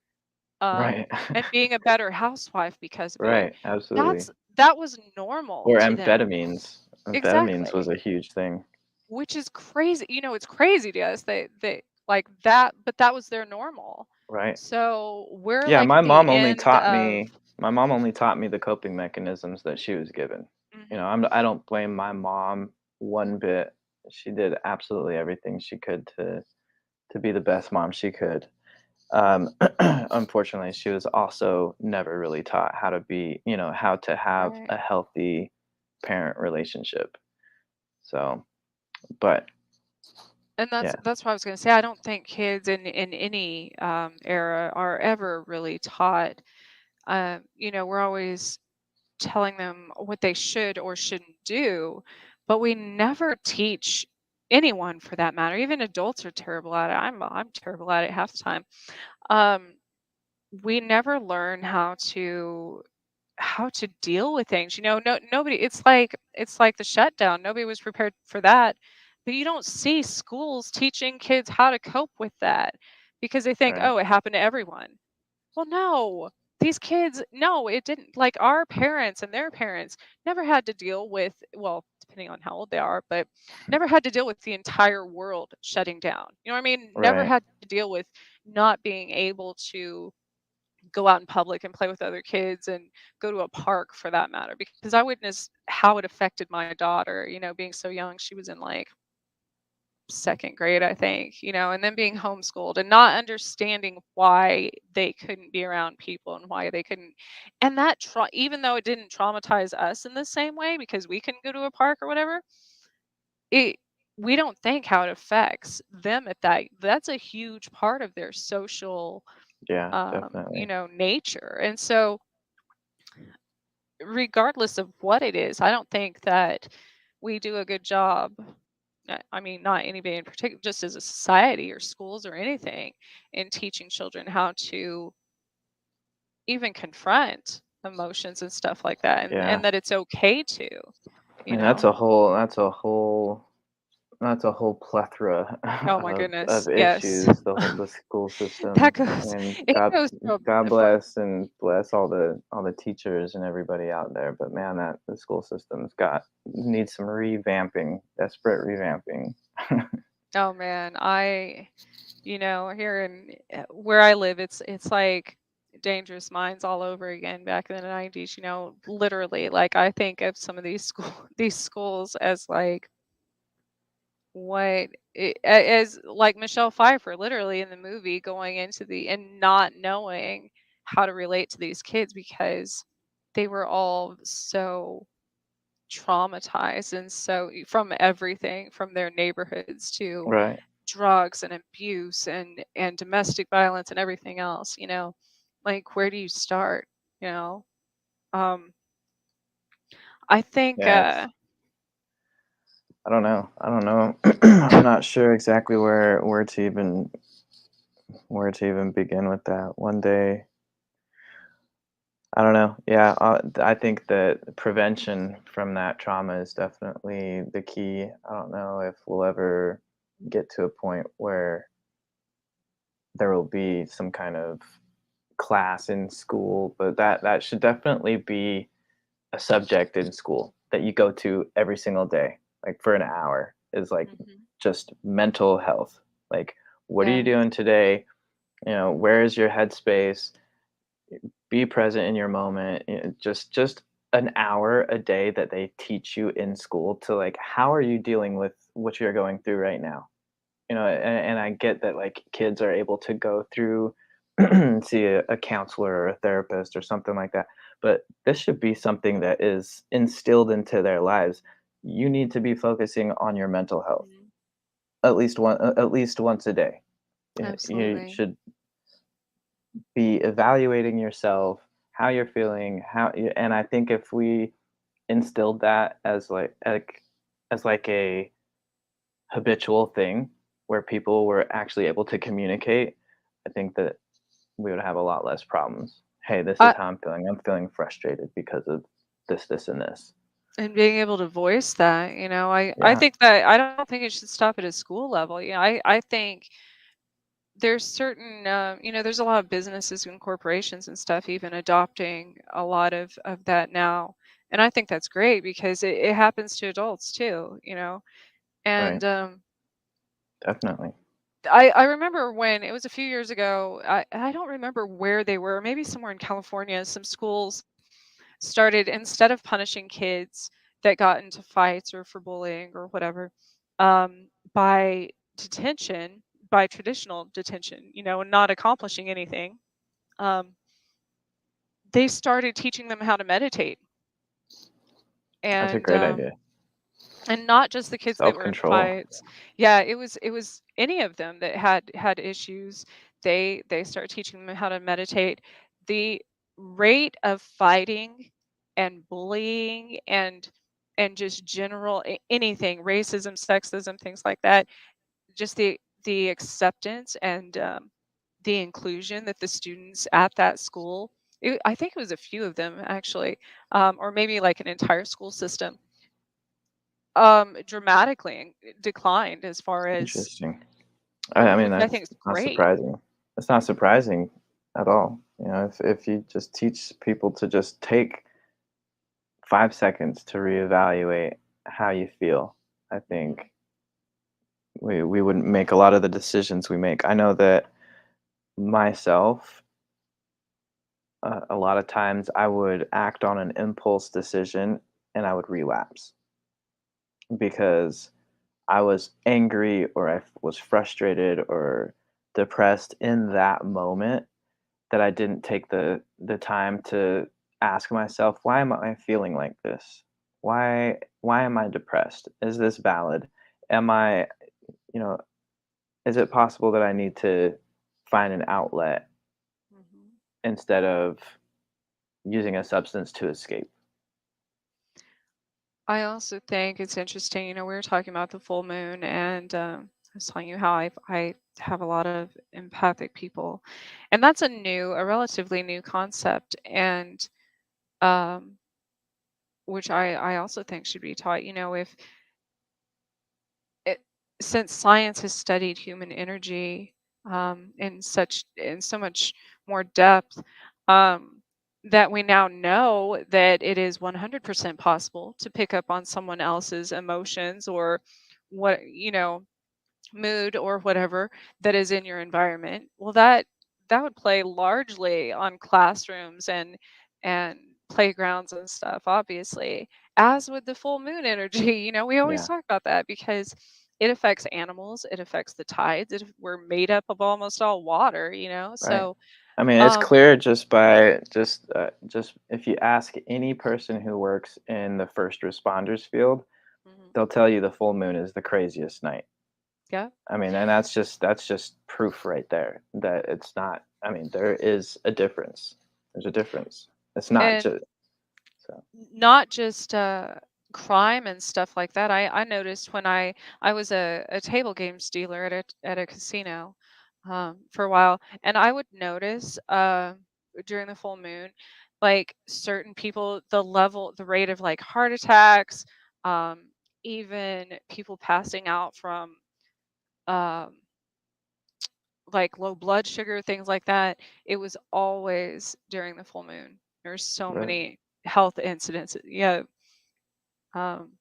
Right. and being a better housewife because of it. Right. Absolutely. That's that was normal Or to them. amphetamines. Amphetamines was Exactly. a huge thing. Which is crazy. It's crazy to us. They like that, but that was their normal. Right. So we're Yeah, like at the end of. my mom only taught me the coping mechanisms that she was given. Mhm. I don't blame my mom one bit. She did absolutely everything she could to be the best mom she could. Unfortunately, she was also never really taught how to be, how to have Right. a healthy parent relationship. So, but And that's yeah, that's what I was going to say. I don't think kids in any era are ever really taught. We're always telling them what they should or shouldn't do, but we never teach anyone for that matter. Even adults are terrible at it. I'm terrible at it half the time. Um, we never learn how to deal with things. No, nobody. It's like the shutdown. Nobody was prepared for that. But you don't see schools teaching kids how to cope with that because they think, right. oh, it happened to everyone. Well, no. these kids, no, it didn't. Like our parents and their parents never had to deal with, well, depending on how old they are, but never had to deal with the entire world shutting down. You know what I mean? Never Right. had to deal with not being able to go out in public and play with other kids and go to a park for that matter, because I witnessed how it affected my daughter, being so young. She was in like second grade, I think, and then being homeschooled and not understanding why they couldn't be around people and why they couldn't. And even though it didn't traumatize us in the same way because we couldn't go to a park or whatever, it we don't think how it affects them at that's a huge part of their social Yeah, definitely. nature. And so regardless of what it is, I don't think that we do a good job. I mean, not anybody in particular, just as a society or schools or anything, in teaching children how to even confront emotions and stuff like that, and Yeah. that it's okay to, I you mean, know. that's a whole plethora Oh my of goodness, yes. issues, the school That system. goes. And It goes God from. bless and bless all the teachers and everybody out there. But man, that the school system's got needs some revamping, desperate revamping. Oh man, here in where I live, it's like Dangerous Minds all over again back in the 90s, literally. Like I think of some of these these schools as like as like Michelle Pfeiffer literally in the movie going into the and not knowing how to relate to these kids because they were all so traumatized, and so from everything from their neighborhoods to Right. drugs and abuse and domestic violence and everything else, like where do you start, you know um I think Yeah, I don't know. I don't know. I'm not sure exactly where to even begin with that. One day, I don't know. Yeah, I think that prevention from that trauma is definitely the key. I don't know if we'll ever get to a point where there will be some kind of class in school, but that should definitely be a subject in school that you go to every single day, like for an hour, is like Mhm. just mental health. Like, what are you Yes. doing today? Where is your headspace? Be present in your moment. Just an hour a day that they teach you in school to like how are you dealing with what you're going through right now. And I get that like kids are able to go through see a counselor or a therapist or something like that, but this should be something that is instilled into their lives. You need to be focusing on your mental health Mhm. at least once a day. You Absolutely. should be evaluating yourself, how you're feeling, and I think if we instilled that as like a habitual thing where people were actually able to communicate, I think that we would have a lot less problems. Hey, this is I how I'm feeling. I'm feeling frustrated because of this, and this. And being able to voice that, I Yeah, think that I don't think it should stop at a school level. I think there's certain, there's a lot of businesses and corporations and stuff even adopting a lot of that now. And I think that's great because it happens to adults too, right. And Definitely. I remember when it was a few years ago, I don't remember where they were, maybe somewhere in California, some schools started, instead of punishing kids that got into fights or for bullying or whatever, by detention, by traditional detention, and not accomplishing anything, um, they started teaching them how to meditate. That's a And great idea. not just the kids that Self were in control. fights. Yeah, it was any of them that had issues. They start teaching them how to meditate. The rate of fighting and bullying and just general anything, racism, sexism, things like that, just the acceptance and the inclusion that the students at that school, I think it was a few of them actually, or maybe like an entire school system, dramatically declined as far as, Interesting. I mean, which I think is that's not great. surprising. It's not surprising at all. If you just teach people to just take 5 seconds to reevaluate how you feel, I Mhm. think we wouldn't make a lot of the decisions we make. I know that myself, a lot of times I would act on an impulse decision and I would relapse because I was angry or was frustrated or depressed in that moment that I didn't take the time to ask myself, why am I feeling like this? Why am I depressed? Is this valid? Am I, you know, is it possible that I need to find an outlet Mhm. instead of using a substance to escape? I also think it's interesting, we were talking about the full moon, and I was telling you how I have a lot of empathic people, and that's a relatively new concept, and um, which I also think should be taught. If it, since science has studied human energy in so much more depth, um, that we now know that it is 100% possible to pick up on someone else's emotions or what mood or whatever that is in your environment. Well, that would play largely on classrooms and playgrounds and stuff, obviously, as with the full moon energy. We always Yeah, talk about that because it affects animals, it affects the tides. We're made up of almost all water, right. so I mean, it's um clear just by just if you ask any person who works in the first responders field, mhm, they'll tell you the full moon is the craziest night. yeah. I mean, and that's just proof right there that it's not. I mean, there is a difference. There's a difference. It's not And just so. not just crime and stuff like that. I noticed when I was a table games dealer at a casino for a while, and I would notice during the full moon, like certain people, the rate of like heart attacks, um, even people passing out from um, like low blood sugar, things like that. It was always during the full moon. There's so Really? many health incidents. Yeah. Um,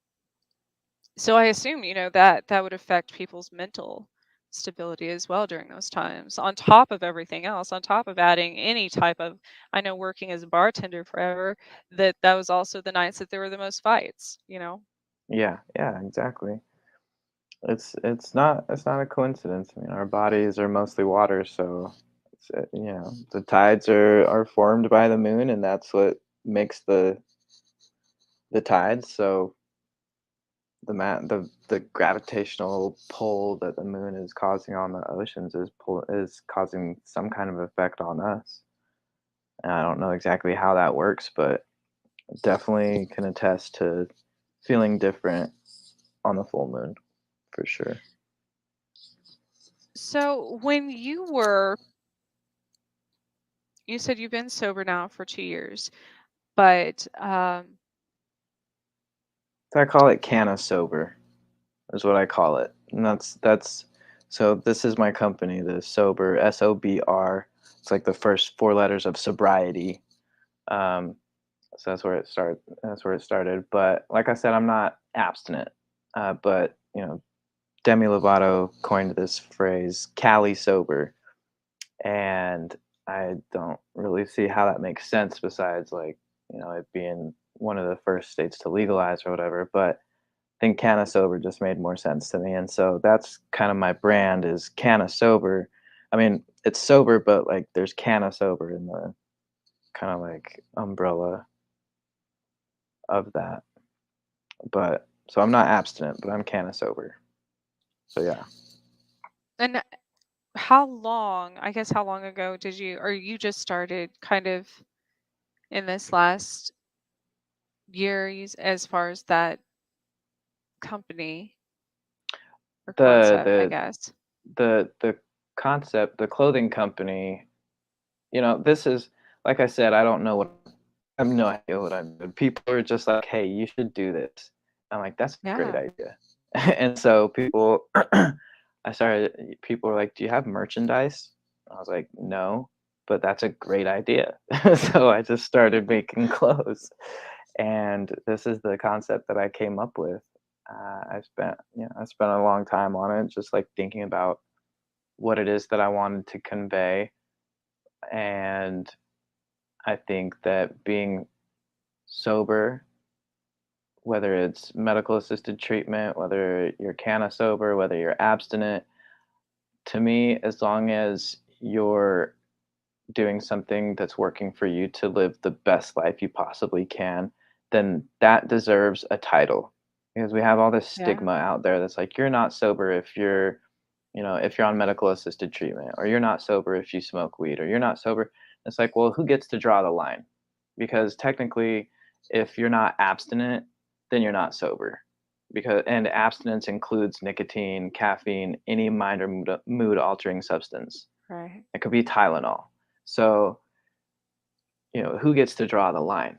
so I assume, that would affect people's mental stability as well during those times, on top of everything else, on top of adding any type of, I know working as a bartender forever, that was also the nights that there were the most fights. Yeah, yeah, exactly. It's not a coincidence. I mean, our bodies are mostly water, so the tides are formed by the moon, and that's what makes the tides. So the gravitational pull that the moon is causing on the oceans is causing some kind of effect on us. And I don't know exactly how that works, but definitely can attest to feeling different on the full moon for sure. So you said you've been sober now for 2 years, but So I call it canna sober is what I call it. And that's so this is my company, the sober SOBR. It's like the first four letters of sobriety. Um, so that's where it started. But like I said, I'm not abstinent. But Demi Lovato coined this phrase, "Cali sober," and I don't really see how that makes sense besides like it being one of the first states to legalize or whatever. But I think Canna Sober just made more sense to me, and so that's kind of my brand is Canna Sober. I mean, it's sober, but like there's Canna Sober in the kind of like umbrella of that. But so I'm not abstinent, but I'm Canna Sober. So yeah. and how long ago did you, or you just started kind of in this last year, as far as that company or The concept, I the guess? the concept, the clothing company, this is like I said, I don't know what I have no idea what I'm doing. People are just like, "Hey, you should do this." I'm like, "That's a great Yeah. idea." And so people were like, "Do you have merchandise?" I was like, "No." but that's a great idea. So I just started making clothes, and this is the concept that I came up with. I spent a long time on it, just like thinking about what it is that I wanted to convey. And I think that being sober, whether it's medical assisted treatment, whether you're canna sober, whether you're abstinent, to me, as long as you're doing something that's working for you to live the best life you possibly can, then that deserves a title. Because we have all this Yeah. stigma out there that's like, you're not sober if you're, if you're on medical assisted treatment, or you're not sober if you smoke weed, or you're not sober. It's like, well, who gets to draw the line? Because technically, if you're not abstinent, then you're not sober. And abstinence includes nicotine, caffeine, any mind or mood altering substance. Right. It could be Tylenol. So, who gets to draw the line?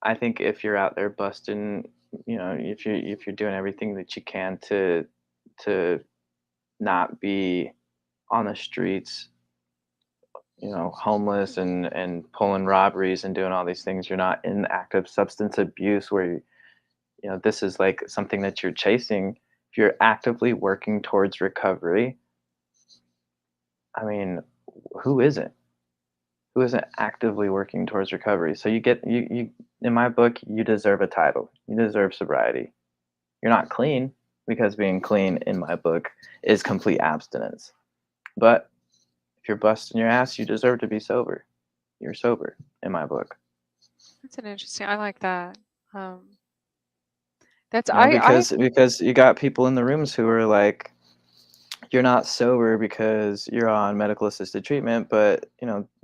I think if you're out there busting, if you're doing everything that you can to not be on the streets, homeless and pulling robberies and doing all these things, you're not in active substance abuse where this is like something that you're chasing. If you're actively working towards recovery, I mean, who isn't? Who isn't actively working towards recovery? So you in my book, you deserve a title. You deserve sobriety. You're not clean, because being clean in my book is complete abstinence. But if you're busting your ass, you deserve to be sober. You're sober in my book. That's an interesting. I like that. Um, that's I Because you got people in the rooms who are like, you're not sober because you're on medical assisted treatment, but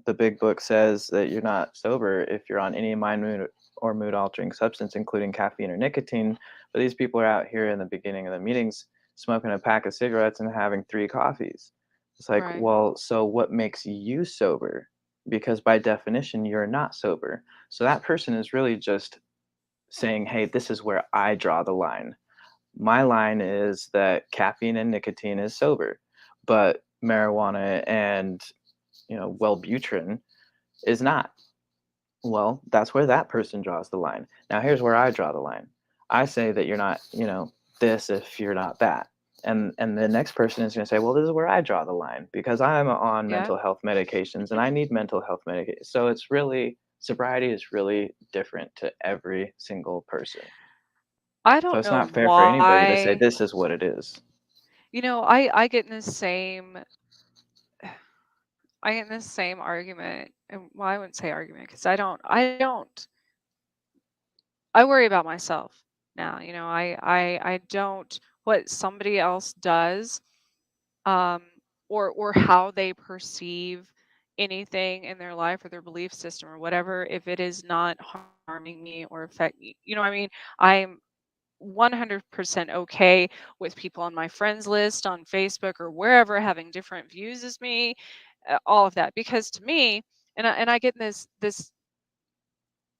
the big book says that you're not sober if you're on any mind, mood, or mood altering substance, including caffeine or nicotine. But these people are out here in the beginning of the meetings smoking a pack of cigarettes and having 3 coffees. It's like, right. well, so what makes you sober? Because by definition, you're not sober. So that person is really just saying, hey, this is where I draw the line. My line is that caffeine and nicotine is sober, but marijuana and Wellbutrin is not. Well, that's where that person draws the line. Now here's where I draw the line. I say that you're not, this if you're not that. And the next person is going to say, well, this is where I draw the line because I'm on Yeah. mental health medications and I need mental health medication. So it's really, sobriety is really different to every single person. I So don't it's know not fair for anybody to say why. this is what it is. I get in the same argument, and well, I wouldn't say argument because I worry about myself now. I don't what somebody else does, um, or how they perceive anything in their life or their belief system or whatever. If it is not harming me or affect me, what I mean. I'm 100% okay with people on my friends list on Facebook or wherever having different views as me, all of that. Because to me, and I get in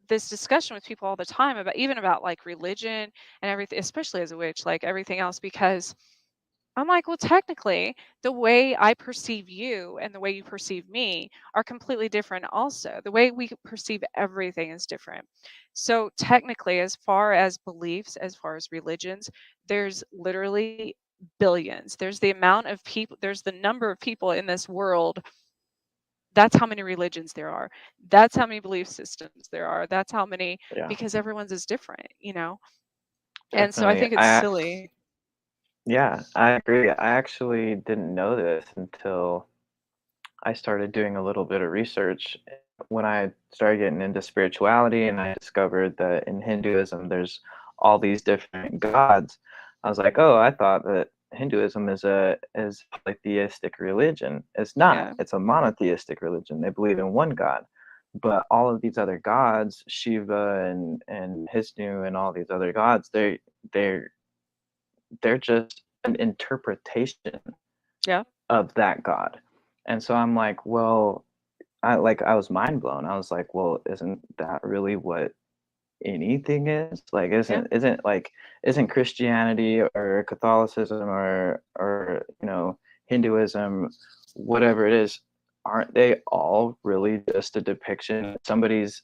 this discussion with people all the time about even about like religion and everything, especially as a witch, like everything else, because I'm like, well, technically, the way I perceive you and the way you perceive me are completely different, also. The way we perceive everything is different. So, technically, as far as beliefs, as far as religions, there's literally billions. There's the amount of people, there's the number of people in this world. That's how many religions there are. That's how many belief systems there are. That's how many, Yeah, because everyone's is different. And so I definitely. think it's silly. Yeah, I agree. I actually didn't know this until I started doing a little bit of research. When I started getting into spirituality and I discovered that in Hinduism there's all these different gods, I was like, oh, I thought that Hinduism is a polytheistic religion. It's not. Yeah. It's a monotheistic religion. They believe in one God. But all of these other gods, Shiva and Vishnu and all these other gods, they're they're just an interpretation Yeah. of that God. And so I'm like, well, I was mind blown. I was like, well, isn't that really what anything is? Like Yeah. isn't Christianity or Catholicism or Hinduism, whatever it is, aren't they all really just a depiction, somebody's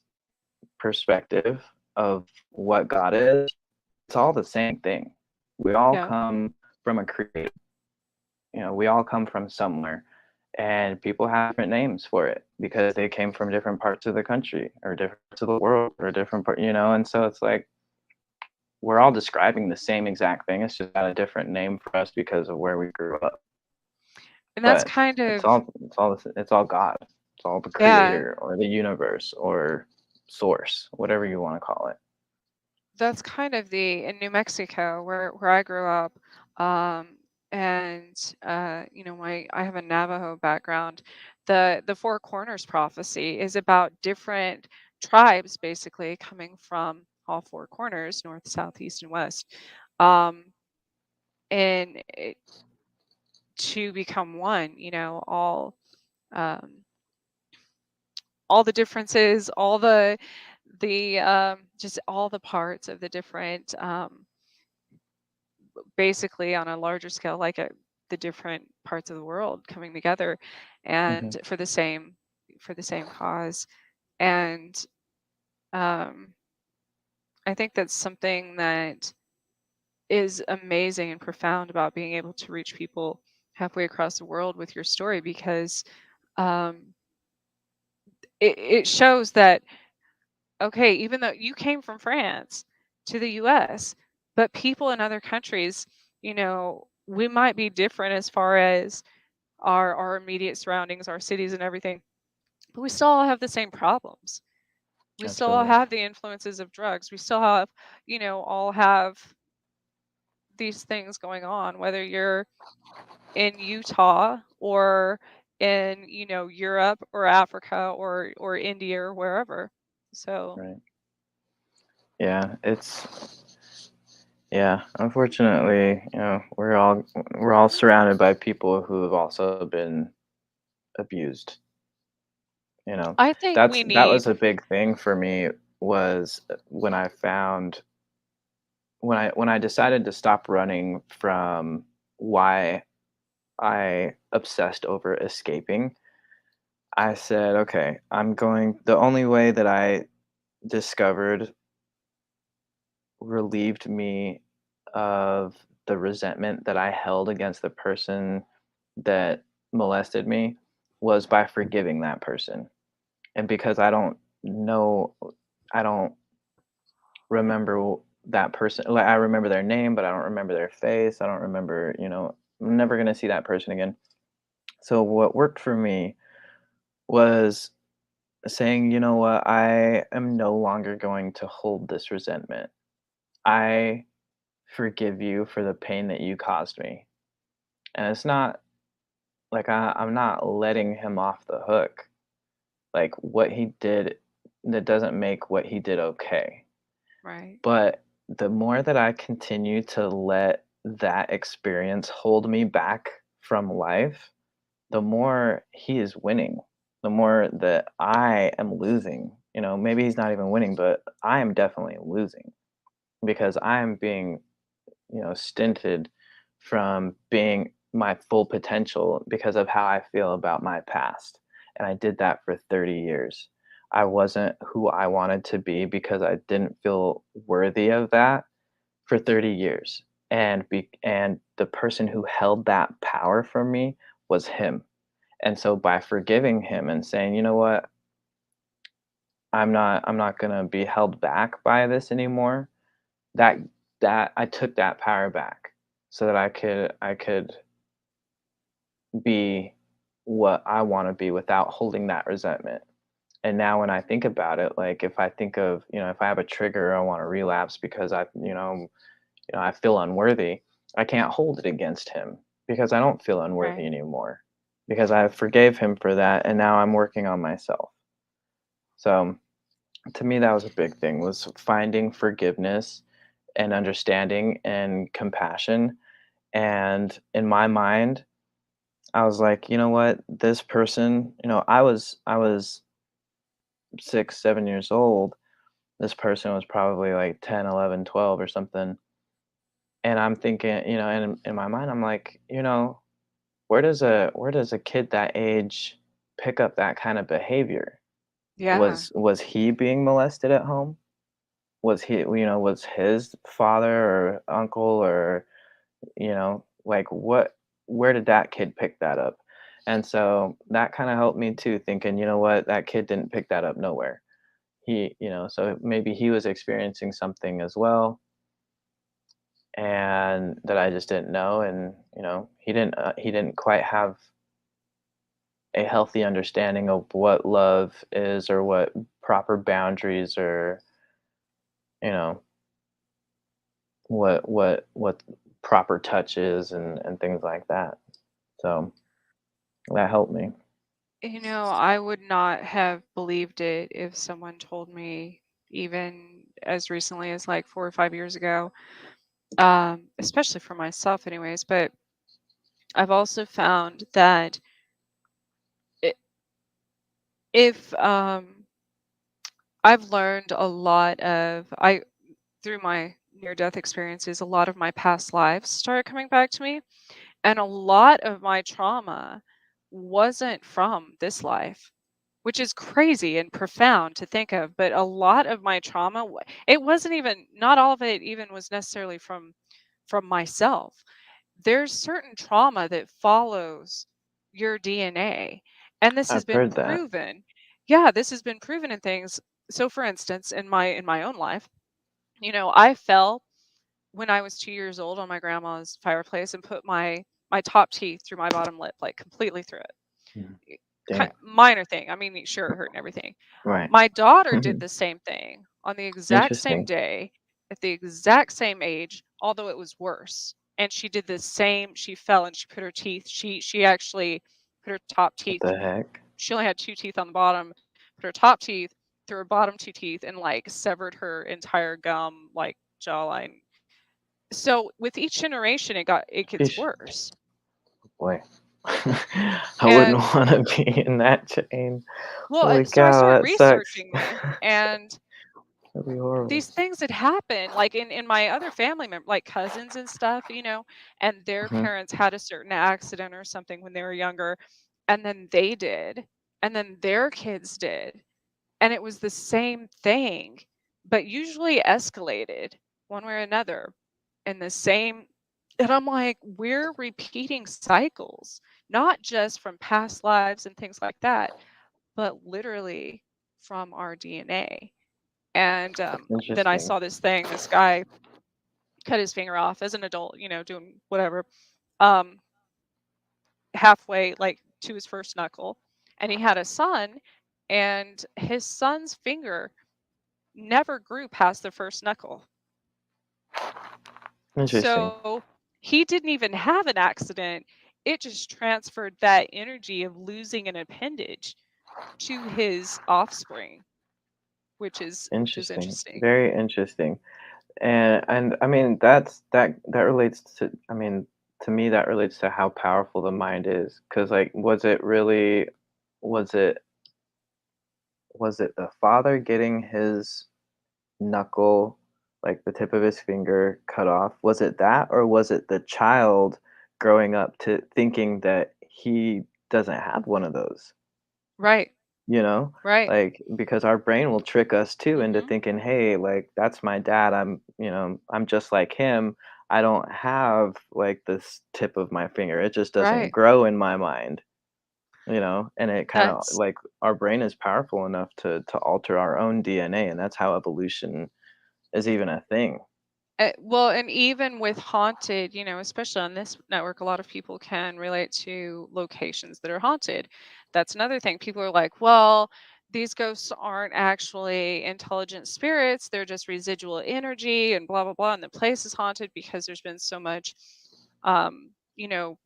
perspective of what God is? It's all the same thing. We all Yeah. come from a creator. We all come from somewhere, and people have different names for it because they came from different parts of the country or different parts of the world or different and so it's like we're all describing the same exact thing. It's just got a different name for us because of where we grew up. And that's But kind it's of, all it's all God. It's all the yeah, creator or the universe or source, whatever you want to call it. that's kind of the in New Mexico where I grew up, um, and my I have a Navajo background. The Four Corners prophecy is about different tribes basically coming from all four corners, north, south, east, and west, um, and to become one. Um, all the differences, all the just all the parts of the different, basically on a larger scale, like the different parts of the world coming together, Hmm. and for the same cause. And um, I think that's something that is amazing and profound about being able to reach people halfway across the world with your story, because um, it shows that, okay, even though you came from France to the US, but people in other countries, we might be different as far as our immediate surroundings, our cities and everything, but we still all have the same problems. We still all Absolutely. have the influences of drugs. We still have, all have these things going on, whether you're in Utah or in, Europe or Africa or India or wherever. So Right. Yeah, unfortunately, we're all surrounded by people who have also been abused. You know, I think we that was need, a big thing for me was when I found when I decided to stop running from why I obsessed over escaping. I said, okay, the only way that I discovered relieved me of the resentment that I held against the person that molested me was by forgiving that person. And because know, I don't remember that person. Like I remember their name, but I don't remember their face. I don't remember, I'm never going to see that person again. So what worked for me was saying, you know what, I am no longer going to hold this resentment. I forgive you for the pain that you caused me. And it's not like I'm not letting him off the hook. Like what he did, that doesn't make what he did okay. right, But the more that I continue to let that experience hold me back from life, the more he is winning, the more that I am losing. Maybe he's not even winning, but I am definitely losing because I am being, stinted from being my full potential because of how I feel about my past. And I did that for 30 years. I wasn't who I wanted to be because I didn't feel worthy of that for 30 years. And the person who held that power from me was him. And so by forgiving him and saying, "You know what? I'm not going to be held back by this anymore." That that I took that power back so that I could be what I want to be without holding that resentment. And now when I think about it, like if I think of, if I have a trigger, I want to relapse because I feel unworthy, I can't hold it against him because I don't feel unworthy right. anymore because I forgave him for that and now I'm working on myself. So to me that was a big thing was finding forgiveness and understanding and compassion. And in my mind, I was like, you know what, this person, I was 6, 7 years old. This person was probably like 10, 11, 12 or something. And I'm thinking, in my mind, I'm like, where does a kid that age pick up that kind of behavior? Yeah. Was he being molested at home? Was he, was his father or uncle or, like where did that kid pick that up? And so that kind of helped me too, thinking, you know what, that kid didn't pick that up nowhere. So maybe he was experiencing something as well, and that I just didn't know, and he didn't quite have a healthy understanding of what love is or what proper boundaries or you know what proper touch is and things like that. So that helped me. I would not have believed it if someone told me even as recently as like 4 or 5 years ago, especially for myself, anyways. But I've also found that i- if I've learned a lot through my near death experiences, a lot of my past lives started coming back to me. And a lot of my trauma wasn't from this life, which is crazy and profound to think of. But a lot of my trauma, it wasn't even, not all of it even was necessarily from myself. There's certain trauma that follows your DNA. And this has I've been heard that. proven. Yeah, this has been proven in things. So for instance, in my own life, I fell when I was 2 years old on my grandma's fireplace and put my top teeth through my bottom lip, like, completely through it. Mhm. Ki Damn. minor thing, I mean, sure, it hurt and everything. Right. My daughter did the same thing on the exact same Interesting. day, at the exact same age, although it was worse, and she did the same. She fell and she put her teeth, she actually put her top What teeth. the heck? She only had 2 teeth on the bottom, put her top teeth through her bottom 2 teeth and, like, severed her entire gum, like, jawline. So with each generation, it gets Sheesh. worse. Boy. I wouldn't And want to be in that chain. well, Holy so I cow, started that sucks. researching more, and That'd be horrible. these things had happened, like in my other family member, like cousins and stuff, and their Hmm. parents had a certain accident or something when they were younger, and then they did, and then their kids did, and it was the same thing, but usually escalated one way or another in the same. And I'm like, we're repeating cycles, not just from past lives and things like that, but literally from our DNA. And then I Interesting. saw this guy cut his finger off as an adult, doing whatever, um, halfway, like, to his first knuckle. And he had a son, and his son's finger never grew past the first knuckle. Interesting. So he didn't even have an accident. It just transferred that energy of losing an appendage to his offspring, which is Interesting. interesting. Very interesting. And I mean that relates to, I mean, to me that relates to how powerful the mind is, cuz like was it was it the father getting his knuckle, like the tip of his finger cut off? Was it that, or was it the child growing up to thinking that he doesn't have one of those? Right, You know? right. Like, because our brain will trick us too into Mhm. thinking, "Hey, like, that's my dad. I'm just like him. I don't have, like, this tip of my finger. It just doesn't Right. grow in my mind." And it kinda That's like, our brain is powerful enough to alter our own DNA, and that's how evolution is even a thing. well, and even with haunted, especially on this network, a lot of people can relate to locations that are haunted. That's another thing. People are like, well, these ghosts aren't actually intelligent spirits, they're just residual energy and blah blah blah. And the place is haunted because there's been so much,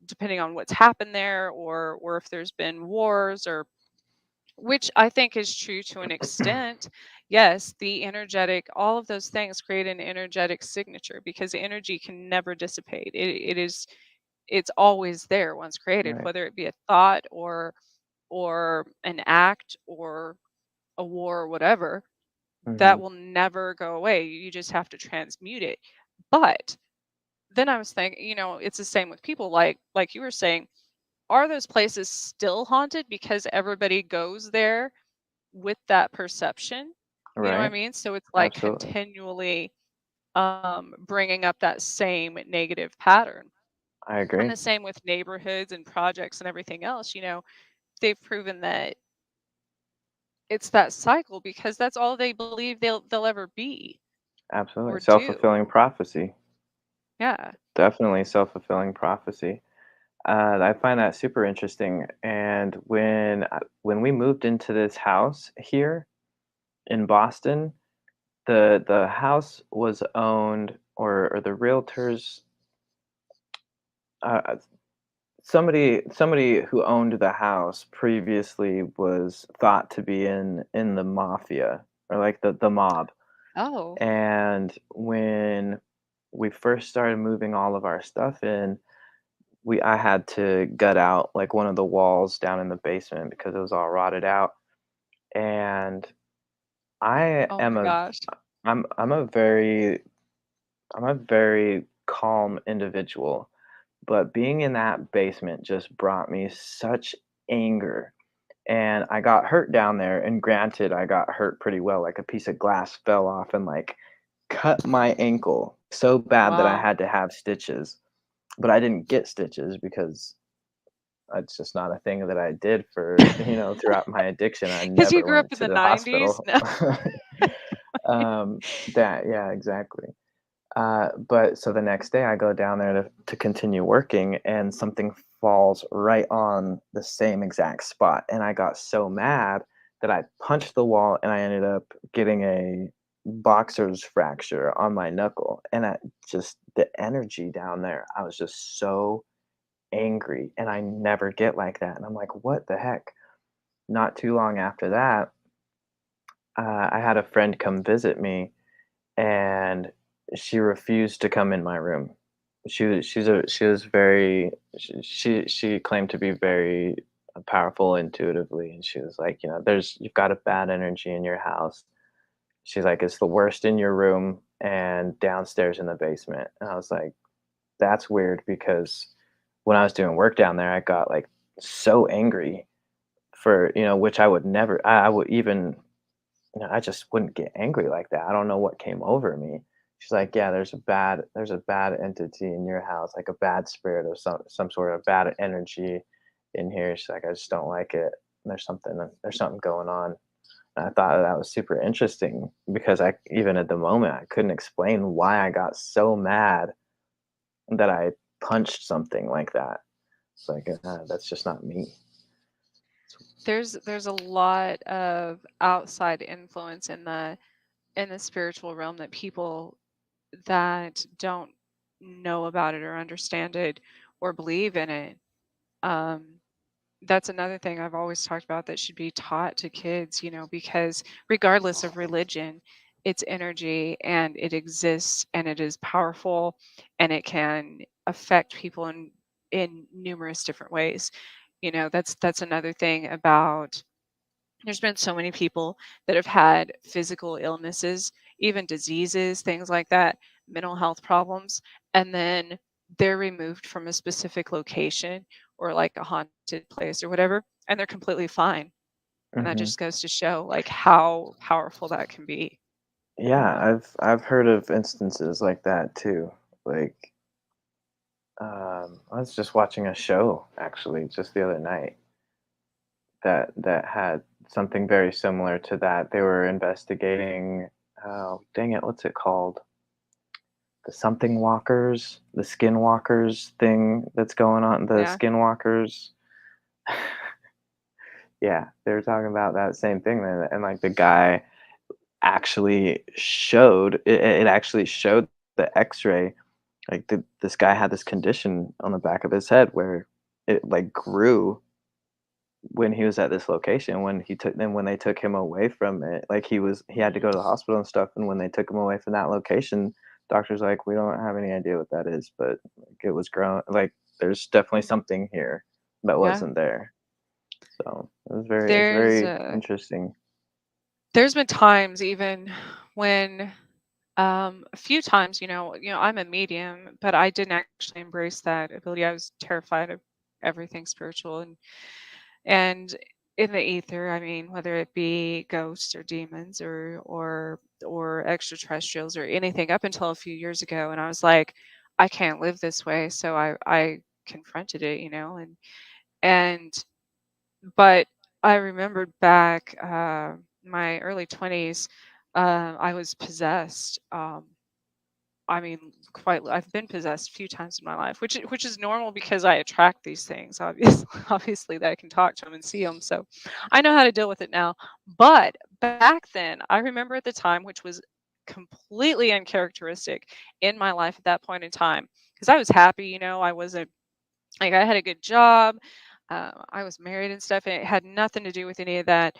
depending on what's happened there, or if there's been wars, or which I think is true to an extent. Yes, the energetic, all of those things create an energetic signature because energy can never dissipate. It's always there once created, Right. whether it be a thought or an act or a war or whatever, that Mhm. will never go away. You just have to transmute it. But then I was thinking, it's the same with people, like you were saying. are those places still haunted because everybody goes there with that perception? You know what I Right? mean? So it's like Absolutely. continually bringing up that same negative pattern. I And agree. the same with neighborhoods and projects and everything else. They've proven that it's that cycle because that's all they believe they'll ever be or Absolutely. do. Self-fulfilling prophecy. Yeah. Definitely self-fulfilling prophecy. I find that super interesting. And when we moved into this house here in Boston, the house was owned, or the realtors, uh, somebody who owned the house previously was thought to be in the mafia, or like the mob. Oh. And when we first started moving all of our stuff in, we I had to gut out like one of the walls down in the basement because it was all rotted out. And I Oh am my a gosh. I'm a very calm individual, but being in that basement just brought me such anger. And I got hurt down there, and granted, I got hurt pretty well. Like a piece of glass fell off and like cut my ankle so bad that I Wow. had to have stitches. But I didn't get stitches because it's just not a thing that I did for, throughout my addiction. I Because you never grew up went in to the the 90s? hospital. No. Yeah, exactly. But so the next day I go down there to continue working, and something falls right on the same exact spot. And I got so mad that I punched the wall, and I ended up getting a boxer's fracture on my knuckle. And just the energy down there, I was just so angry, and I never get like that. And I'm like, what the heck? Not too long after that, I had a friend come visit me, and she refused to come in my room. She was very she claimed to be very powerful intuitively, and she was like, you've got a bad energy in your house. She's like, it's the worst in your room and downstairs in the basement. And I was like, that's weird, because when I was doing work down there, I got like so angry for, which I would never, I would even, I just wouldn't get angry like that. I don't know what came over me. She's like, "Yeah, there's a bad entity in your house, like a bad spirit or some sort of bad energy in here." She's like, "I just don't like it. There's something going on." And I thought that was super interesting, because I even at the moment I couldn't explain why I got so mad that I punched something like that. It's like, that's just not me. There's a lot of outside influence in the spiritual realm that people that don't know about it or understand it or believe in it. Um, that's another thing I've always talked about that should be taught to kids, because regardless of religion, it's energy and it exists and it is powerful and it can affect people in numerous different ways. That's another thing about there's been so many people that have had physical illnesses, even diseases, things like that, mental health problems, and then they're removed from a specific location or like a haunted place or whatever, and they're completely fine. And that Hmm. just goes to show like how powerful that can be. Yeah, I've heard of instances like that too. Like, I was just watching a show actually just the other night that had something very similar to that. They were investigating, oh dang it, what's it called? The something walkers, the skinwalkers thing that's going on, the Yeah. skinwalkers. Yeah, they were talking about that same thing, and like the guy actually showed it actually showed the x-ray. Like, this guy had this condition on the back of his head where it like grew when he was at this location. When they took him away from it, like he had to go Mhm. to the hospital and stuff. And when they took him away from that location, doctors like, we don't have any idea what that is, but like, it was grown. Like, there's definitely something here that Yeah. wasn't there. So it's There's very uh interesting. there's been times even when a few times, I'm a medium, but I didn't actually embrace that ability. I was terrified of everything spiritual and in the ether. I mean, whether it be ghosts or demons or extraterrestrials or anything up until a few years ago. And I was like, I can't live this way. So I confronted it, and but I remembered back my early 20s, I was possessed. I mean, I've been possessed a few times in my life, which is normal because I attract these things. Obviously, obviously that I can talk to them and see them, so I know how to deal with it now. But back then, I remember at the time, which was completely uncharacteristic in my life at that point in time, because I was happy. I wasn't like I had a good job. I was married and stuff, and it had nothing to do with any of that.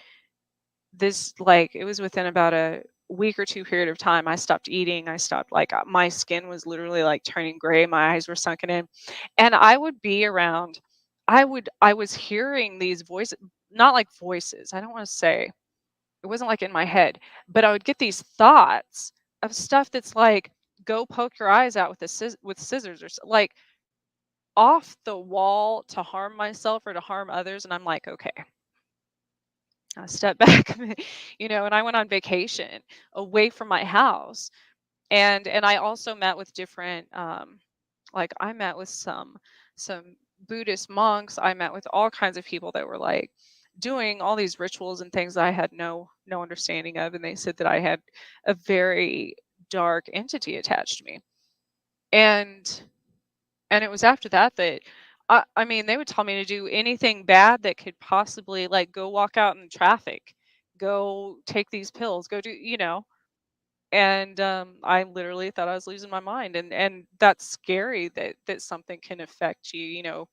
It was within about a week or two period of time. I stopped eating. I stopped, my skin was literally like turning gray. My eyes were sunken in. And I would be around, I was hearing these voices, not like voices. I don't want to say it wasn't like in my head, but I would get these thoughts of stuff that's like, go poke your eyes out with with scissors like off the wall to harm myself or to harm others. And I'm like, okay, I stepped back, and I went on vacation away from my house. And I also met with different, like I met with some Buddhist monks. I met with all kinds of people that were like doing all these rituals and things that I had no understanding of. And they said that I had a very dark entity attached to me. And and it was after that that I mean, they would tell me to do anything bad that could possibly, like, go walk out in traffic, go take these pills, go do. And I literally thought I was losing my mind, and that's scary that something can affect you,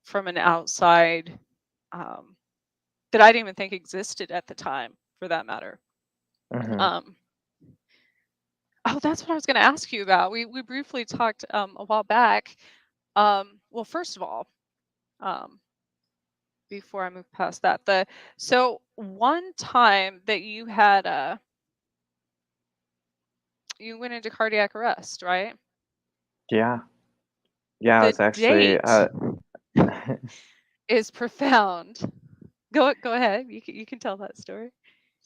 from an outside, um, that I didn't even think existed at the time, for that matter. Hmm. Um, oh, that's what I was going to ask you about. We briefly talked a while back. Well, first of all, um, before I move past that. The So one time that you went into cardiac arrest, right? Yeah. Yeah, I The was actually date is profound. Go ahead. You can tell that story.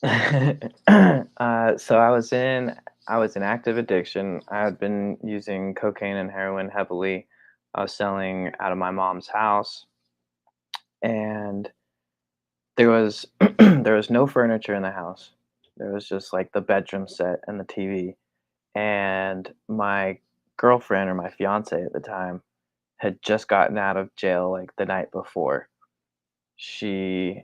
so I was in active addiction. I had been using cocaine and heroin heavily. I was selling out of my mom's house, and there was there was no furniture in the house. There was just like the bedroom set and the TV. And my girlfriend, or my fiance at the time, had just gotten out of jail like the night before. She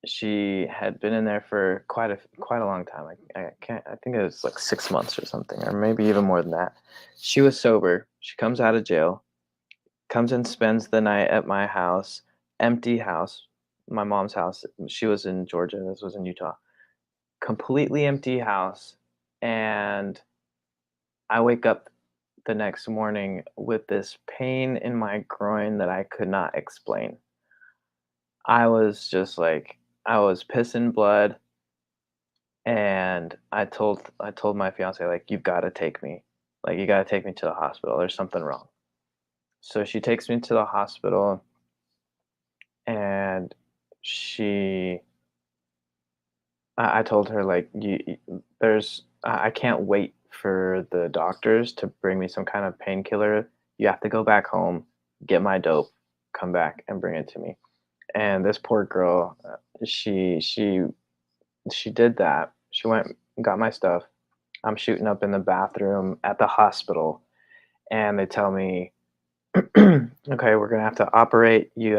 she had been in there for quite a long time. I can't. I think it was like 6 months or something, or maybe even more than that. She was sober. She comes out of jail, comes and spends the night at my house, empty house, my mom's house. She was in Georgia. This was in Utah. Completely empty house, and I wake up the next morning with this pain in my groin that I could not explain. I was just like, I was pissing blood. And I told my fiance, like, "You've gotta take me. Like, you gotta take me to the hospital. There's something wrong." So she takes me to the hospital, and she I told her, like, there's I can't wait for the doctors to bring me some kind of painkiller. You have to go back home, get my dope, come back and bring it to me." And this poor girl, she did that. She went and got my stuff. I'm shooting up in the bathroom at the hospital, and they tell me, "Okay, we're gonna have to operate. You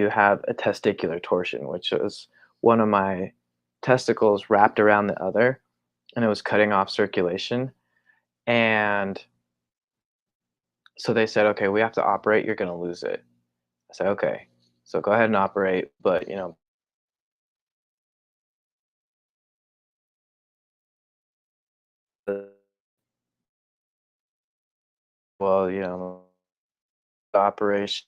have a testicular torsion," which was one of my testicles wrapped around the other, and it was cutting off circulation. And so they said, "Okay, we have to operate. You're gonna lose it." I said, "Okay, so go ahead and operate, but well, the operation."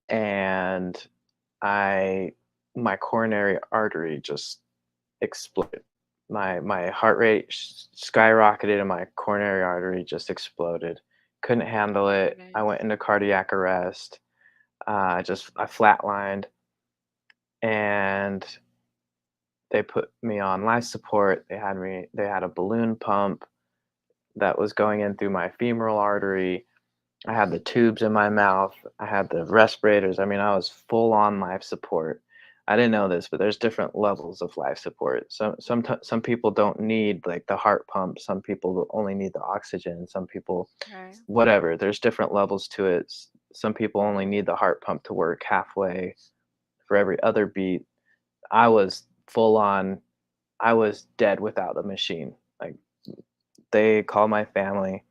And I my coronary artery just exploded. My heart rate skyrocketed and my coronary artery just exploded. Couldn't handle Oh it. I goodness. went into cardiac arrest. I flatlined, and they put me on life support. They had a balloon pump that was going in through my femoral artery. I had the tubes in my mouth. I had the respirators. I mean, I was full on life support. I didn't know this, but there's different levels of life support. Some people don't need like the heart pump. Some people only need the oxygen. Some people, Right. whatever. There's different levels to it. Some people only need the heart pump to work halfway for every other beat. I was full on. I was dead without the machine. Like, they called my family.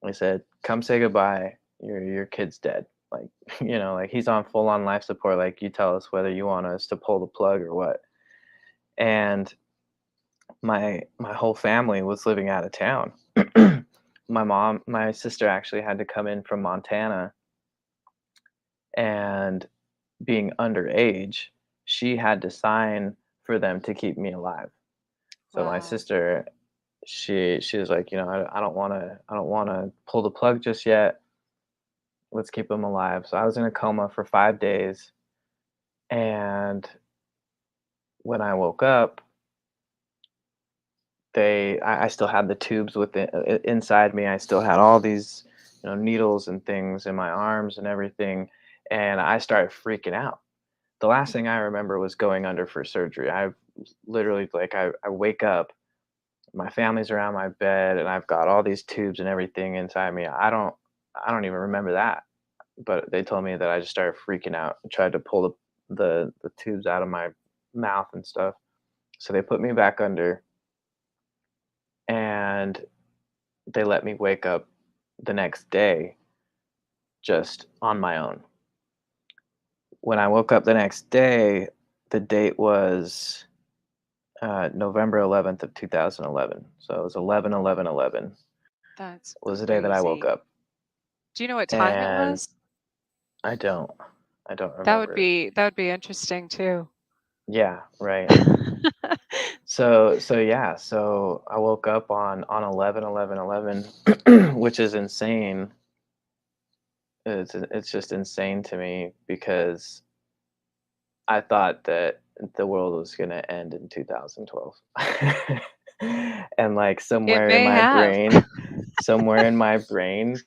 They said, "Come say goodbye. Your kid's dead." Like, like, he's on full on life support. Like, you tell us whether you want us to pull the plug or what. And my whole family was living out of town. My sister actually had to come in from Montana, and being underage, she had to sign for them to keep me alive. So my Wow. sister, she was like, I don't want to pull the plug just yet. Let's keep him alive. So I was in a coma for 5 days, and when I woke up, I still had the tubes inside me. I still had all these, needles and things in my arms and everything, and I started freaking out. The last thing I remember was going under for surgery. I literally, like, I wake up, my family's around my bed, and I've got all these tubes and everything inside me. I don't even remember that. But they told me that I just started freaking out and tried to pull the tubes out of my mouth and stuff. So they put me back under, and they let me wake up the next day just on my own. When I woke up the next day, the date was November 11th of 2011. So it was 11/11/11 That's was the day that I woke crazy. up, Do you know what time it and was? I don't I don't That would remember. be that would be interesting too. Yeah, right. So I woke up on 11/11/11, which is insane. It's just insane to me because I thought that the world was gonna end in 2012. And, like, It may have. somewhere in my brain,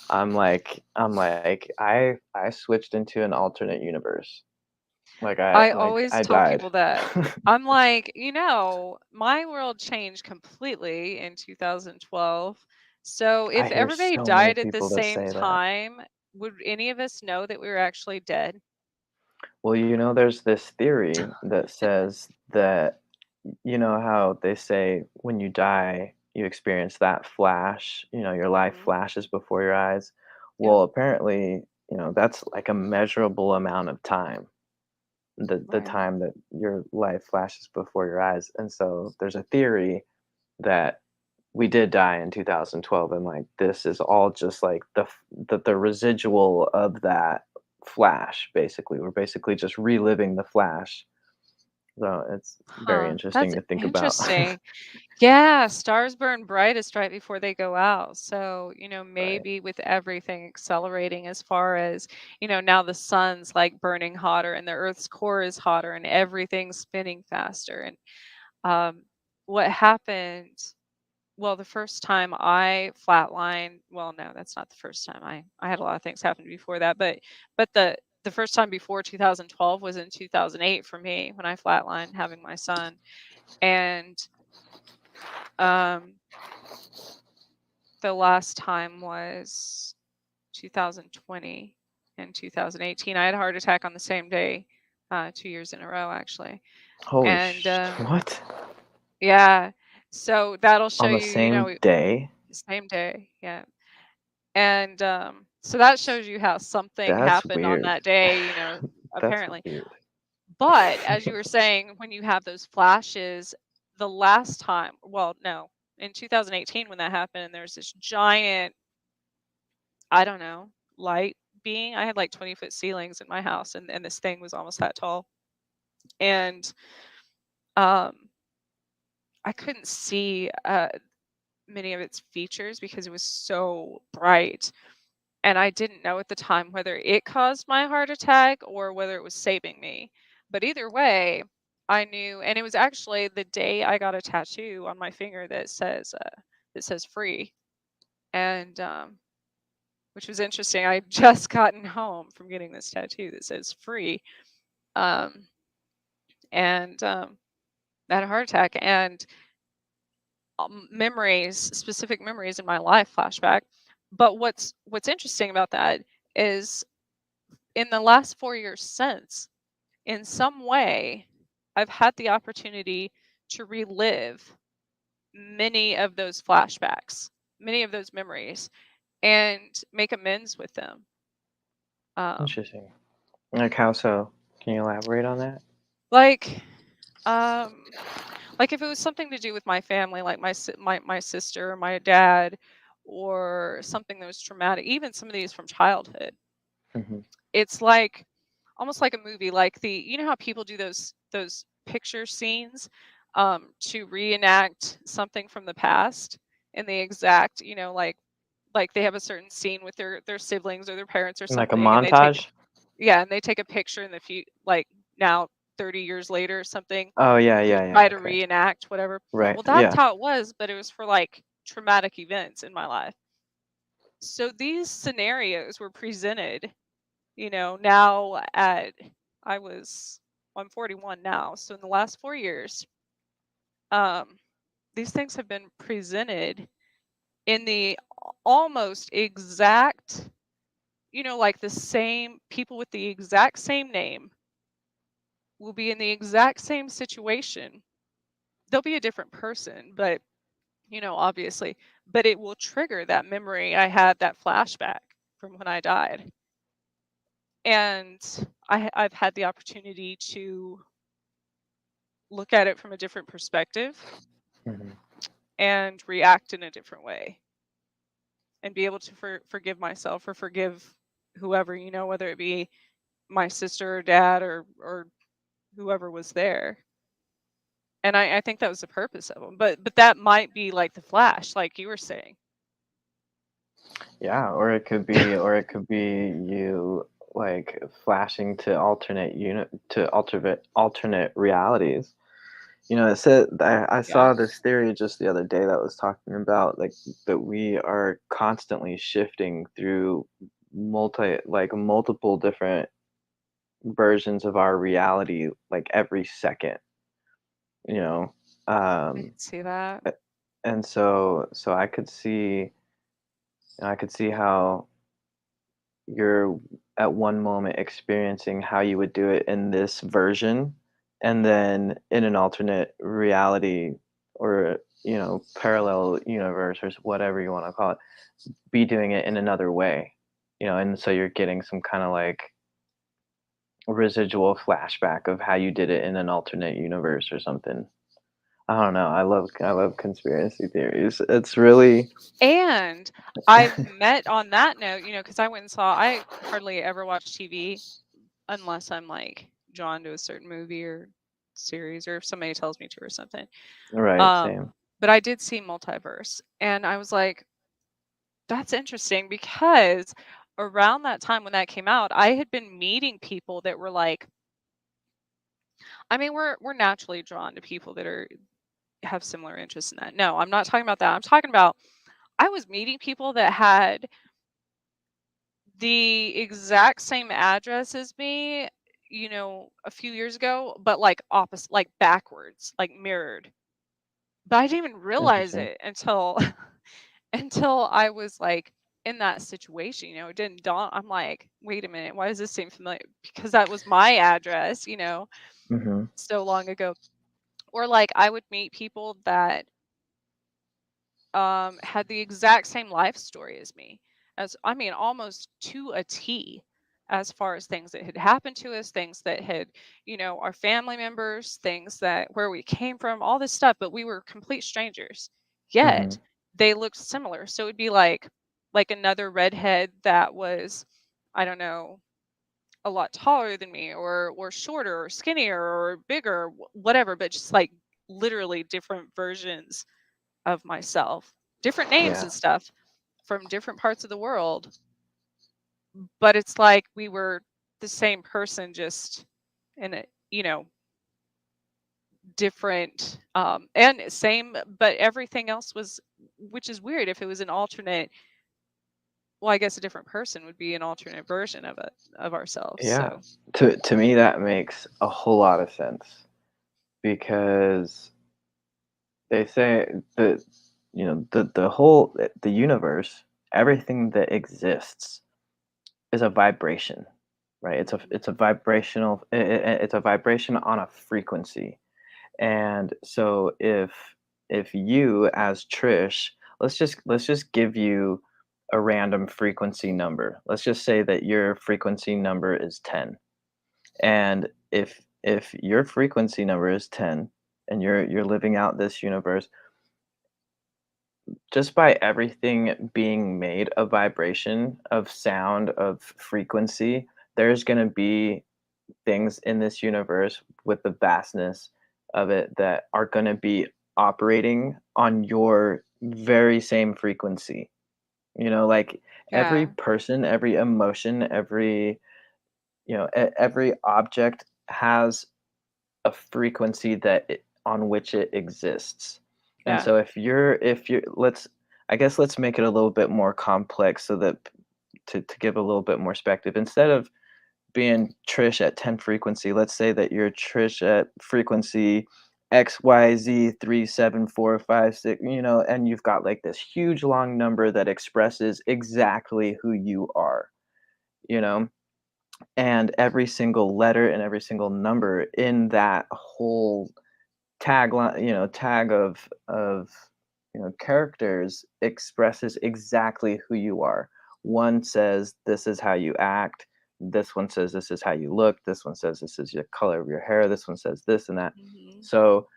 I'm like, I switched into an alternate universe. I Like, always I tell died. people that. I'm like, my world changed completely in 2012. So I if hear everybody so many died at the people that same say that. time, would any of us know that we were actually dead? Well, there's this theory that says that, how they say when you die, you experience that flash, your life Hmm. flashes before your eyes. Yep. Well, apparently, that's like a measurable amount of time, the Right. time that your life flashes before your eyes. And so there's a theory that we did die in 2012, and like this is all just like the residual of that flash. Basically, we're basically just reliving the flash. So it's very Huh. interesting That's to think about. interesting. Yeah, stars burn brightest right before they go out. So, Right. maybe with everything accelerating as far as, now the sun's like burning hotter and the earth's core is hotter and everything's spinning faster. And um, what happened, well, the first time I flatlined, well, no, that's not the first time. I had a lot of things happen before that, but the first time before 2012 was in 2008 for me when I flatlined having my son. And um the last time was 2020 and 2018. I had a heart attack on the same day, 2 years in a row, actually. Holy And what? yeah, so that'll show On the you, same day? the same day. Yeah. And so that shows you how something That's happened on weird. that day, That's apparently. weird. But as you were saying, when you have those flashes, the last time, well, no, in 2018 when that happened, and there's this giant, I don't know, light being. I had like 20-foot ceilings in my house, and this thing was almost that tall. And um, I couldn't see many of its features because it was so bright. And I didn't know at the time whether it caused my heart attack or whether it was saving me. But either way, I knew, and it was actually the day I got a tattoo on my finger that says free, and which was interesting. I had just gotten home from getting this tattoo that says free, um, and I had a heart attack, and specific memories in my life flashback. But what's interesting about that is in the last 4 years since, in some way, I've had the opportunity to relive many of those flashbacks, many of those memories, and make amends with them. Um, Interesting. Like how so? Can you elaborate on that? like, um, like if it was something to do with my family, like my sister, my dad, or something that was traumatic, even some of these from childhood. Hmm. It's like almost like a movie, like you know how people do those picture scenes to reenact something from the past in the exact, like they have a certain scene with their siblings or their parents or Like a something, and they take montage? yeah, and they take a picture in the like now 30 years later or something Oh yeah, to yeah, yeah. try to Okay. reenact whatever. Right. Well, that's Yeah. how it was, but it was for like traumatic events in my life. So these scenarios were presented, now I was I'm 41 now. So in the last 4 years, um, these things have been presented in the almost exact, like the same people with the exact same name will be in the exact same situation. They'll be a different person, but obviously, but it will trigger that memory I had, that flashback from when I died. And I've had the opportunity to look at it from a different perspective Hmm. and react in a different way and be able to forgive myself or forgive whoever, whether it be my sister or dad or whoever was there. And I think that was the purpose of them. But that might be like the flash, like you were saying. Yeah, or it could be you like flashing to alternate realities. It said I Yeah. saw this theory just the other day that was talking about like that we are constantly shifting through multiple different versions of our reality like every second, you know. I Um can see that. a- and so I could see how you're at one moment experiencing how you would do it in this version, and then in an alternate reality or parallel universe or whatever you want to call it, be doing it in another way, and so you're getting some kind of like residual flashback of how you did it in an alternate universe or something. I don't know. I love conspiracy theories. It's really And I've met on that note, because I hardly ever watch TV unless I'm like drawn to a certain movie or series or if somebody tells me to or something. right, Um, same. but I did see Multiverse and I was like, that's interesting because around that time when that came out, I had been meeting people that were like, I mean, we're naturally drawn to people that have similar interests in that. No, I'm not talking about that. I'm talking about I was meeting people that had the exact same address as me, a few years ago, but like opposite, like backwards, like mirrored. But I didn't even realize Interesting. it until until I was like in that situation, it didn't dawn. I'm like, wait a minute, why does this seem familiar? Because that was my address, Hmm. so long ago. Or like I would meet people that had the exact same life story as me, as I mean, almost to a T, as far as things that had happened to us, things that had, our family members, things that where we came from, all this stuff, but we were complete strangers. Yet Hmm. they looked similar. So it'd be like another redhead that was, I don't know, a lot taller than me or shorter or skinnier or bigger, whatever, but just like literally different versions of myself, different names Yeah. and stuff from different parts of the world, but it's like we were the same person, just in a, different, and same, but everything else was, which is weird. If it was an alternate, well, I guess a different person would be an alternate version of it, of ourselves. Yeah. So To me that makes a whole lot of sense because they say that the whole the universe, everything that exists is a vibration, right? mhm, It's a vibrational it's a vibration on a frequency. And so if you as Trish, let's just give you a random frequency number. Let's just say that your frequency number is 10. And if your frequency number is 10 and you're living out this universe, just by everything being made of vibration, of sound, of frequency, there's going to be things in this universe with the vastness of it that are going to be operating on your very same frequency. Like every yeah, person, every emotion, every object has a frequency on which it exists. And yeah, so if you're let's make it a little bit more complex so that to give a little bit more perspective, instead of being Trish at 10 frequency, let's say that you're Trish at frequency XYZ37456, and you've got like this huge long number that expresses exactly who you are, you know, and every single letter and every single number in that whole tag of characters expresses exactly who you are. One says this is how you act, this one says this is how you look, this one says this is the color of your hair, this one says this and that. hmm, So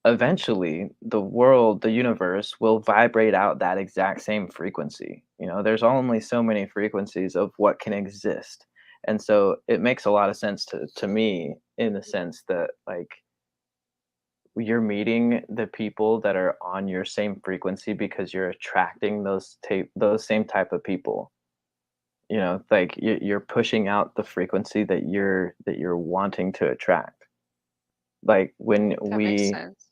eventually the universe will vibrate out that exact same frequency. There's only so many frequencies of what can exist. And so it makes a lot of sense to me, in the sense that, like, you're meeting the people that are on your same frequency because you're attracting those same type of people. Like you're pushing out the frequency that you're wanting to attract. Like that makes sense.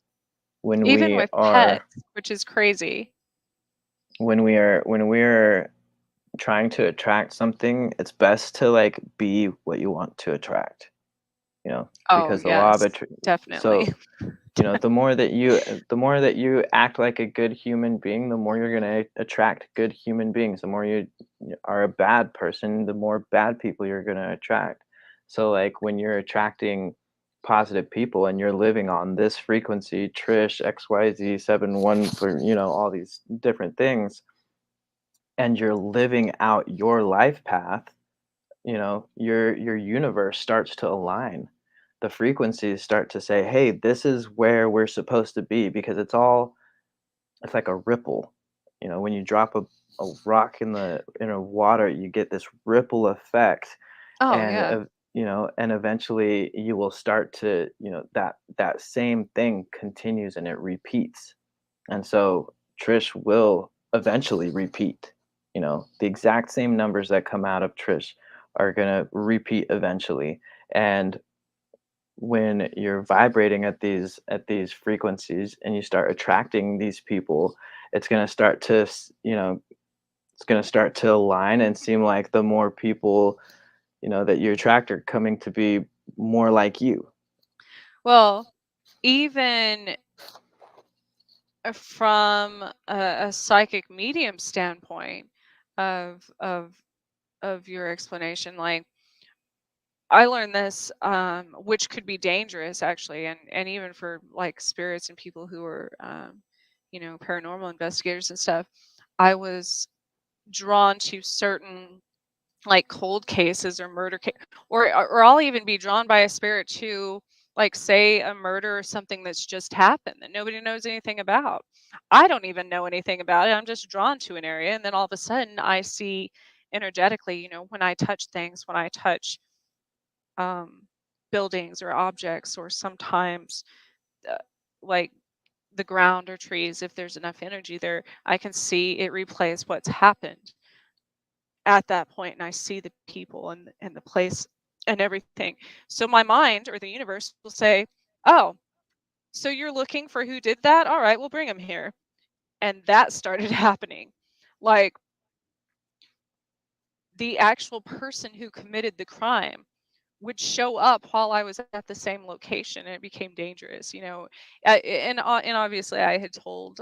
when Even we with are pets, which is crazy. when we're trying to attract something, it's best to like be what you want to attract. Oh, Because the law of yes, attraction. definitely. So the more that you act like a good human being, the more you're going to attract good human beings. The more you are a bad person, the more bad people you're going to attract. So like when you're attracting positive people and you're living on this frequency, Trish XYZ71, for all these different things, and you're living out your life path, your universe starts to align. The frequencies start to say, hey, this is where we're supposed to be, because it's like a ripple. When you drop a rock in a water, you get this ripple effect. Oh, And yeah. and eventually you will start to, that same thing continues and it repeats. And so Trish will eventually repeat. The exact same numbers that come out of Trish are going to repeat eventually. And when you're vibrating at these frequencies and you start attracting these people, it's going to start to it's going to start to align and seem like the more people that you attract are coming to be more like you. Well, even from a psychic medium standpoint of of of your explanation, like I learned this, which could be dangerous actually, and even for like spirits and people who are, paranormal investigators and stuff. I was drawn to certain like cold cases or or I'll even be drawn by a spirit to, like, say a murder or something that's just happened that nobody knows anything about. I don't even know anything about it. I'm just drawn to an area, and then all of a sudden I see energetically, when I touch things, when I touch um buildings or objects, or sometimes like the ground or trees, if there's enough energy there, I can see it replays what's happened at that point, and I see the people and the place and everything. So my mind or the universe will say, "Oh, so you're looking for who did that? All right, we'll bring him here." And that started happening. Like the actual person who committed the crime would show up while I was at the same location, and it became dangerous, you know. And obviously, I had told,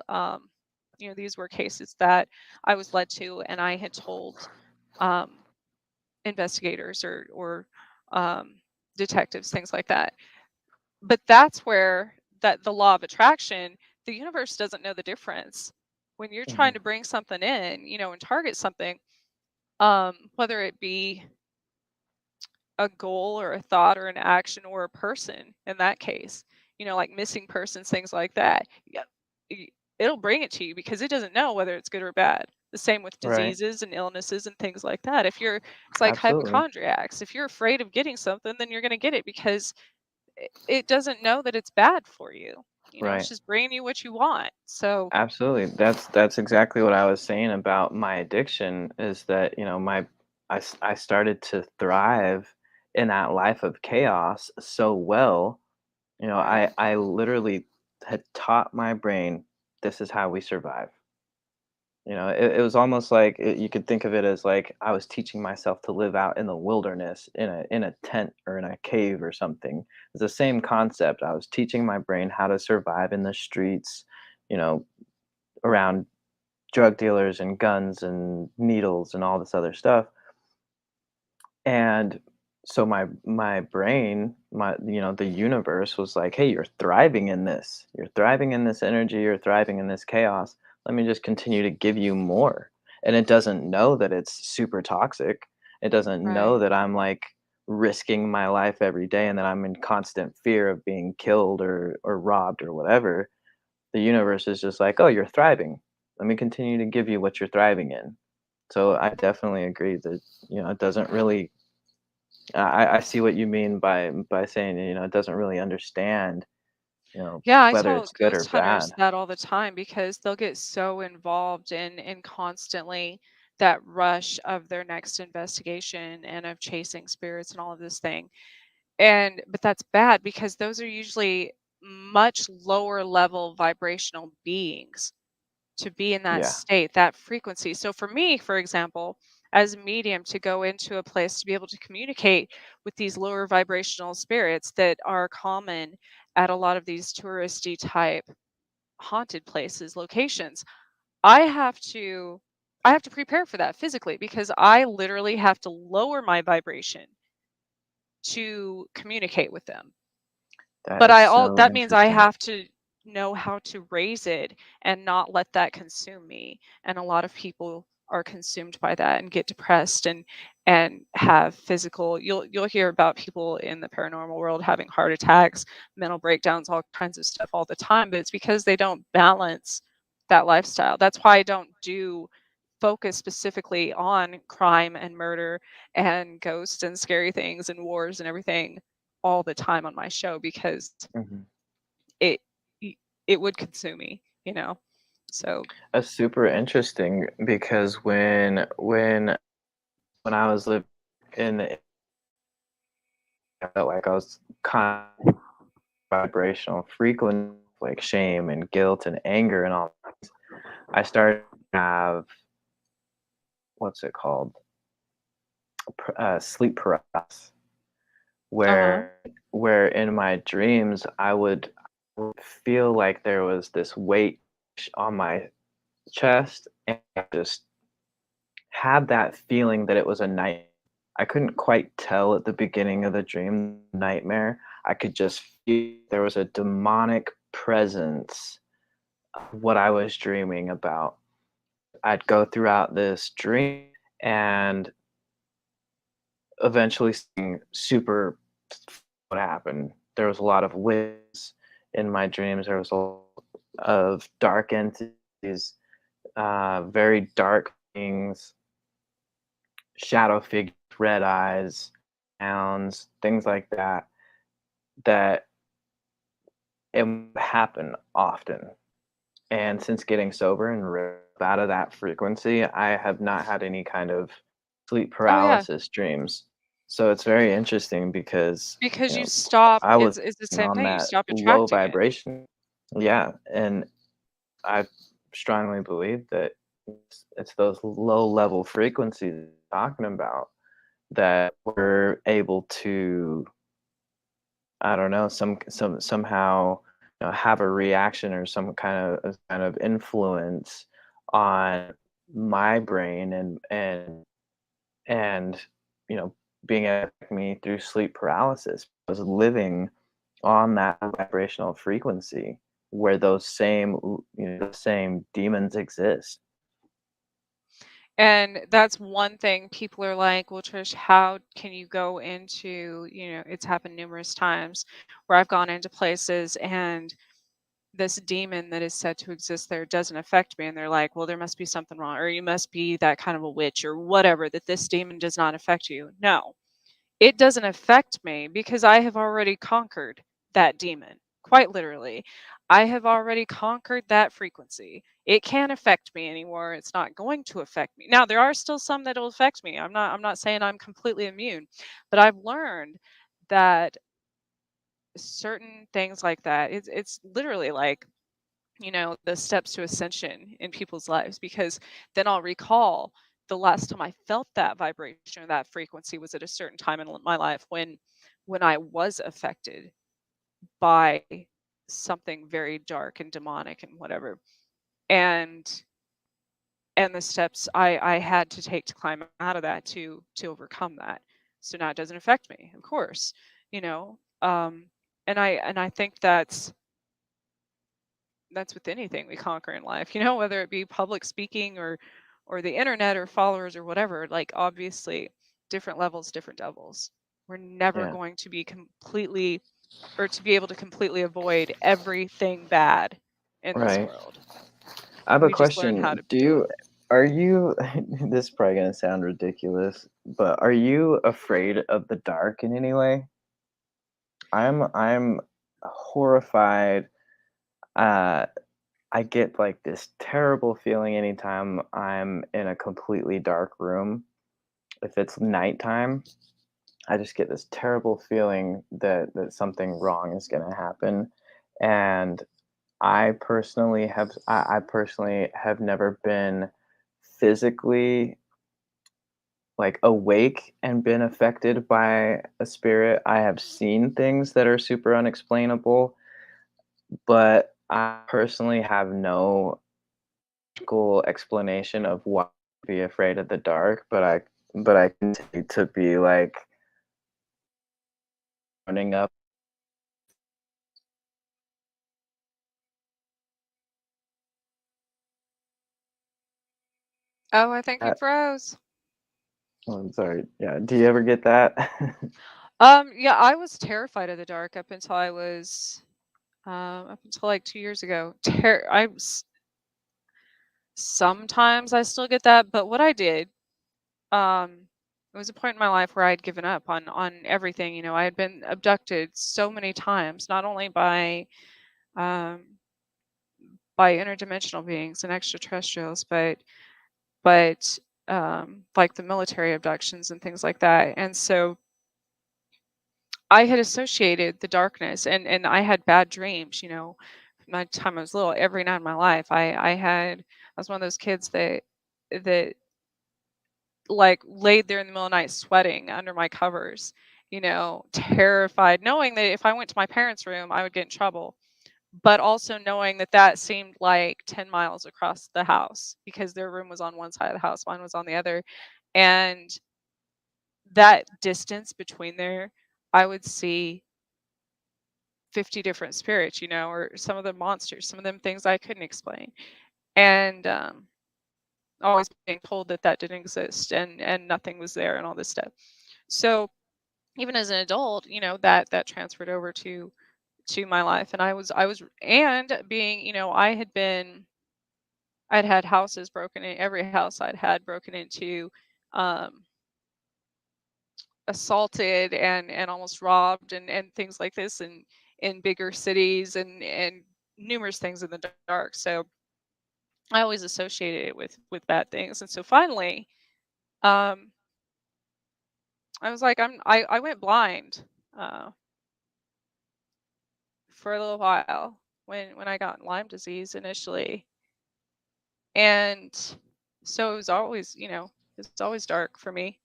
you know, these were cases that I was led to, and I had told um, investigators or um, detectives, things like that. But that's where that the law of attraction, the universe doesn't know the difference when you're trying Hmm. to bring something in, you know, and target something, whether it be a goal or a thought or an action or a person in that case, you know, like missing persons, things like that. Yeah, y- it'll bring it to you because it doesn't know whether it's good or bad. The same with Right. diseases and illnesses and things like that. If you're, it's like Absolutely. hypochondriacs. If you're afraid of getting something, then you're going to get it because it doesn't know that it's bad for you. You know, it's Right. just bringing you what you want. So, Absolutely. That's exactly what I was saying about my addiction is that, I started to thrive in that life of chaos so well. right, I literally had taught my brain this is how we survive. It was almost like you could think of it as like I was teaching myself to live out in the wilderness in a tent or in a cave or something. It's the same concept. I was teaching my brain how to survive in the streets, you know, around drug dealers and guns and needles and all this other stuff. And so my brain, the universe was like, "Hey, you're thriving in this. You're thriving in this energy, you're thriving in this chaos. Let me just continue to give you more." And it doesn't know that it's super toxic. It doesn't know right. that I'm like risking my life every day and that I'm in constant fear of being killed or robbed or whatever. The universe is just like, "Oh, you're thriving. Let me continue to give you what you're thriving in." So I definitely agree that, it doesn't really I see what you mean by saying, it doesn't really understand, Yeah, I whether tell it's good or ghost hunters bad. that all the time because they'll get so involved in constantly that rush of their next investigation and of chasing spirits and all of this thing. And but that's bad because those are usually much lower level vibrational beings to be in that Yeah, state, that frequency. So for me, for example, as a medium to go into a place to be able to communicate with these lower vibrational spirits that are common at a lot of these touristy type haunted places, locations, I have to I have to prepare for that physically because I literally have to lower my vibration to communicate with them. that But is I all so that means I interesting. have to know how to raise it and not let that consume me. And a lot of people are consumed by that and get depressed and have physical, you'll hear about people in the paranormal world having heart attacks, mental breakdowns, all kinds of stuff all the time, but it's because they don't balance that lifestyle. That's why I don't do focus specifically on crime and murder and ghosts and scary things and wars and everything all the time on my show because Mhm. it y- it would consume me, you know. So, That's super interesting because when I was living in the I felt like I was kind of vibrational frequency, like shame and guilt and anger and all. I started to have what's it called? Sleep paralysis, uh-huh. where in my dreams I would feel like there was this weight on my chest, and I just had that feeling that it was a night. I couldn't quite tell at the beginning of the dream nightmare. I could just feel there was a demonic presence of what I was dreaming about. I'd go throughout this dream and eventually something super what happened. There was a lot of wigs in my dreams. There was a lot of dark entities, very dark things, shadow figures, red eyes, sounds, things like that. That it would happen often. And since getting sober and out of that frequency, I have not had any kind of sleep Oh yeah, paralysis dreams. So it's very interesting because, because you you know, stop. I was It's the same on thing. You that stop low attracting it. vibration. Yeah, and I strongly believe that it's those low level frequencies you're talking about that we're able to, I don't know, somehow, have a reaction or some kind of influence on my brain and you know being at me through sleep paralysis. I was living on that vibrational frequency where those the same demons exist. And that's one thing people are like, well, Trish, how can you go into, it's happened numerous times where I've gone into places and this demon that is said to exist there doesn't affect me. And they're like, well, there must be something wrong, or you must be that kind of a witch or whatever, that this demon does not affect you. No, it doesn't affect me because I have already conquered that demon. Quite literally. I have already conquered that frequency. It can't affect me anymore. It's not going to affect me. Now, there are still some that will affect me. I'm not saying I'm completely immune, but I've learned that certain things like that, it's literally like, the steps to ascension in people's lives, because then I'll recall the last time I felt that vibration or that frequency was at a certain time in my life when I was affected by something very dark and demonic and whatever. And the steps I had to take to climb out of that to overcome that. So now it doesn't affect me, of course, you know. And I think that's with anything we conquer in life, whether it be public speaking or the internet or followers or whatever. Like, obviously, different levels, different devils. We're never Yeah, going to be completely, or to be able to completely avoid everything bad in this right. world. I have a We just learn how question. to deal with it. Are you, this is probably gonna sound ridiculous, but are you afraid of the dark in any way? I'm horrified. Uh, I get like this terrible feeling anytime I'm in a completely dark room. If it's nighttime, I just get this terrible feeling that something wrong is gonna happen. And I personally have never been physically like awake and been affected by a spirit. I have seen things that are super unexplainable, but I personally have no cool explanation of why I'd be afraid of the dark, but I continue to be like running up. Oh, I think you At, froze. oh, I'm sorry. Yeah. Do you ever get that? Yeah, I was terrified of the dark up until up until like 2 years ago. Sometimes I still get that, but what I did, it was a point in my life where I had given up on everything. I had been abducted so many times, not only um, by interdimensional beings and extraterrestrials, but like the military abductions and things like that. And so I had associated the darkness, and I had bad dreams. From the time I was little, every night of my life, I was one of those kids that like laid there in the middle of the night sweating under my covers, terrified, knowing that if I went to my parents' room, I would get in trouble, but also knowing that that seemed like 10 miles across the house because their room was on one side of the house, mine was on the other. And that distance between there, I would see 50 different spirits, or some of them monsters, some of them things I couldn't explain. And always being told that that didn't exist and nothing was there and all this stuff. So even as an adult, that transferred over to my life. And I was and being, I'd had houses broken in, every house I'd had broken into, um assaulted and almost robbed and things like this. And in bigger cities and numerous things in the dark. So I always associated it with bad things. And so finally, um, I was like, I went blind for a little while when I got Lyme disease initially, and so it was always, it's always dark for me.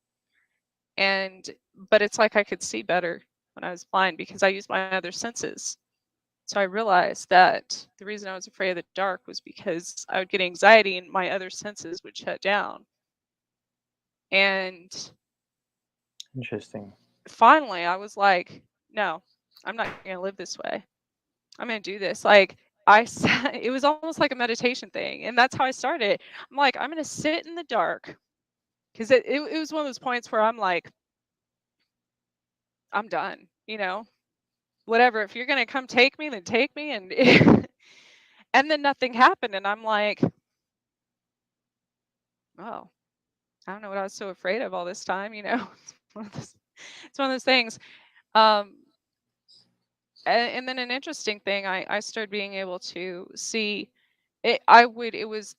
And but it's like I could see better when I was blind because I used my other senses. So I realized that the reason I was afraid of the dark was because I would get anxiety and my other senses would shut down. And Interesting. finally, I was like, no, I'm not going to live this way. I'm going to do this. Like, I sat, it was almost like a meditation thing. And that's how I started. I'm like, I'm going to sit in the dark because it was one of those points where I'm like, I'm done, whatever. If you're going to come take me, then take me. And, and then nothing happened. And I'm like, oh, I don't know what I was so afraid of all this time. It's one of those things. Um, and then an interesting thing, I started being able to see it. It was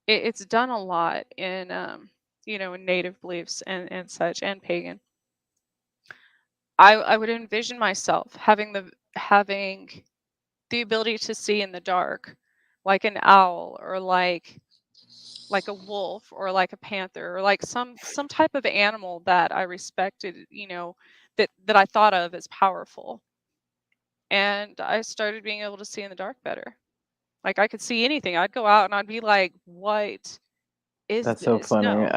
it's done a lot in in native beliefs and such and pagan. I would envision myself having the ability to see in the dark, like an owl or like a wolf or like a panther or like some type of animal that I respected, that I thought of as powerful. And I started being able to see in the dark better. Like I could see anything. I'd go out and I'd be like, "What is That's so this?" funny. No.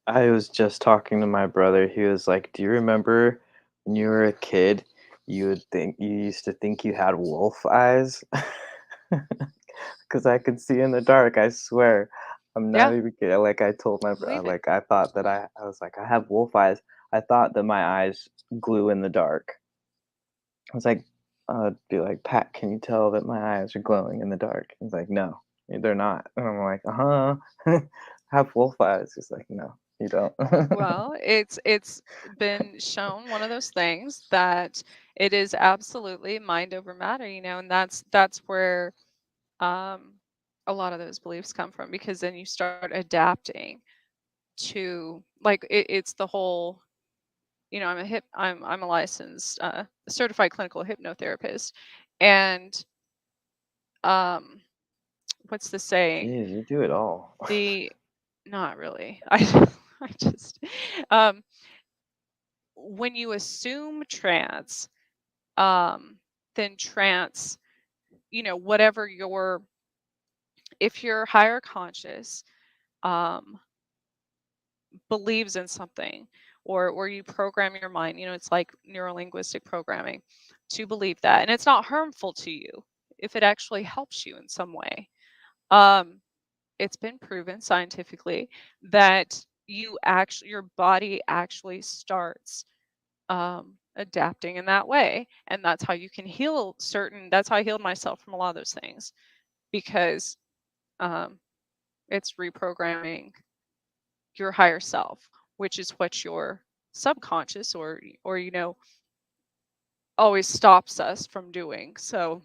I was just talking to my brother. He was like, "Do you remember when you were a kid, you used to think you had wolf eyes?" Because I could see in the dark. I swear, I'm not Yeah, even kidding. Like I told my brother, believe it. like I thought that I was like, I have wolf eyes. I thought that my eyes glue in the dark. I was like, be like, Pat, can you tell that my eyes are glowing in the dark? He's like, no, they're not. And I'm like, I have wolf eyes. He's like, no, you don't. Well, it's been shown one of those things that it is absolutely mind over matter, and that's where um a lot of those beliefs come from because then you start adapting to like it's the whole, I'm a licensed certified clinical hypnotherapist. And um what's the saying? Jeez, you do it all. The Not really. I just um when you assume trance, um then trance, whatever your if your higher conscious um believes in something, or you program your mind, it's like neurolinguistic programming to believe that, and it's not harmful to you if it actually helps you in some way. um it's been proven scientifically that your body actually starts adapting in that way, and that's how you can heal certain that's how I healed myself from a lot of those things, because um it's reprogramming your higher self, which is what your subconscious or always stops us from doing. So,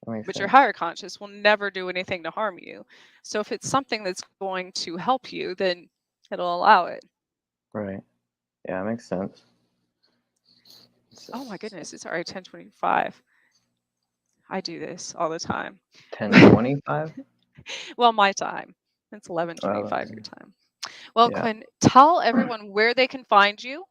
That makes but your sense. higher conscious will never do anything to harm you. So if it's something that's going to help you, then it'll allow it. Right. Yeah, that makes sense. Oh my goodness, it's already 10:25. I do this all the time. 10:25. Well, my time. It's 11:25 your Um, time. Well, yeah. Quinn, tell everyone where they can find you.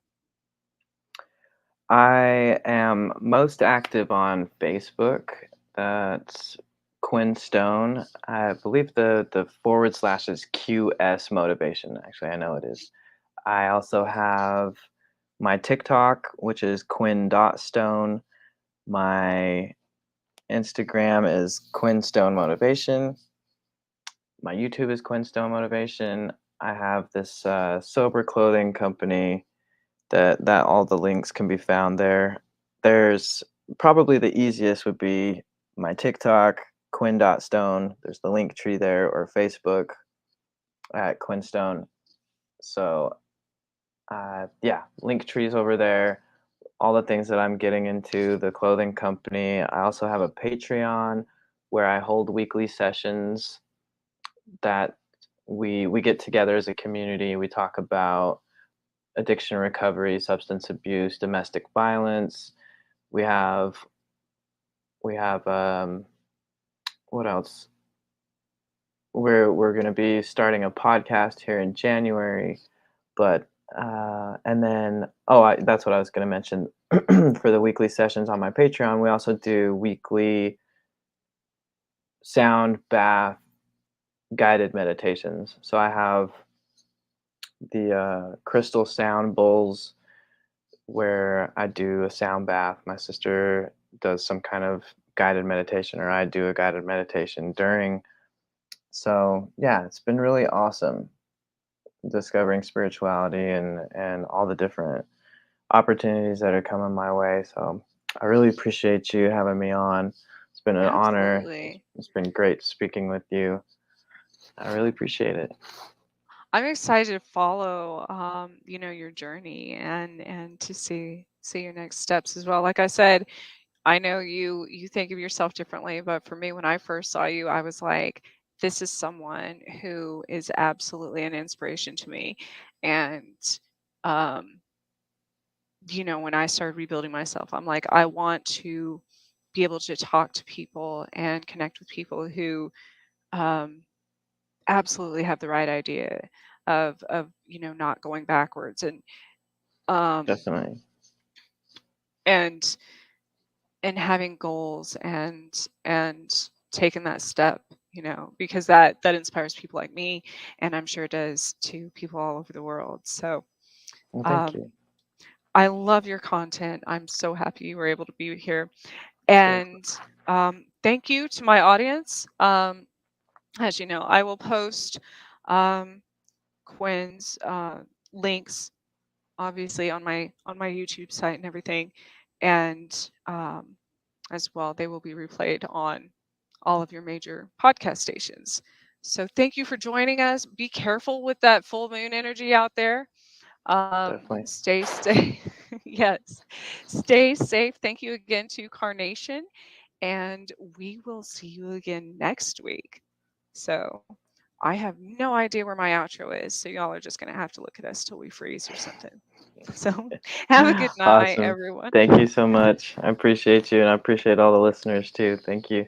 I am most active on Facebook. That's Quinn Stone. I believe the forward slash is QS Motivation. Actually, I know it is. I also have my TikTok, which is Quinn.Stone. My Instagram is Quinn Stone Motivation. My YouTube is Quinn Stone Motivation. I have this sober clothing company that all the links can be found there. There's probably the easiest would be my TikTok, Quinn.Stone. There's the link tree there, or Facebook at Quinn Stone. So Yeah, link trees over there. All the things that I'm getting into, the clothing company. I also have a Patreon where I hold weekly sessions that we get together as a community. We talk about addiction recovery, substance abuse, domestic violence. We have we have what else? We're going to be starting a podcast here in January, but and then that's what I was going to mention for the weekly sessions on my Patreon. We also do weekly sound bath guided meditations. So I have the crystal sound bowls where I do a sound bath. My sister does some kind of guided meditation, or I do a guided meditation during. So yeah, it's been really awesome discovering spirituality and all the different opportunities that are coming my way. So I really appreciate you having me on. It's been an honor. Absolutely. It's been great speaking with you. I really appreciate it. I'm excited to follow, your journey and to see your next steps as well. Like I said, I know you think of yourself differently, but for me, when I first saw you, I was like, this is someone who is absolutely an inspiration to me. And um, when I started rebuilding myself, I'm like, I want to be able to talk to people and connect with people who um, absolutely have the right idea of not going backwards um, Definitely. and and having goals and taking that step, because that inspires people like me, and I'm sure it does to people all over the world. So Well, thank um, you. I love your content. I'm so happy you were able to be here. Thank you. And thank you to my audience. As you know, I will post um, Quinn's links obviously on my YouTube site and everything, and as well they will be replayed on all of your major podcast stations. So thank you for joining us. Be careful with that full moon energy out there. Definitely. Stay yes, stay safe. Thank you again to Carnation, and we will see you again next week. So I have no idea where my outro is, so y'all are just gonna have to look at us till we freeze or something. So have a good night, Awesome. everyone. Thank you so much. I appreciate you, and I appreciate all the listeners too. Thank you.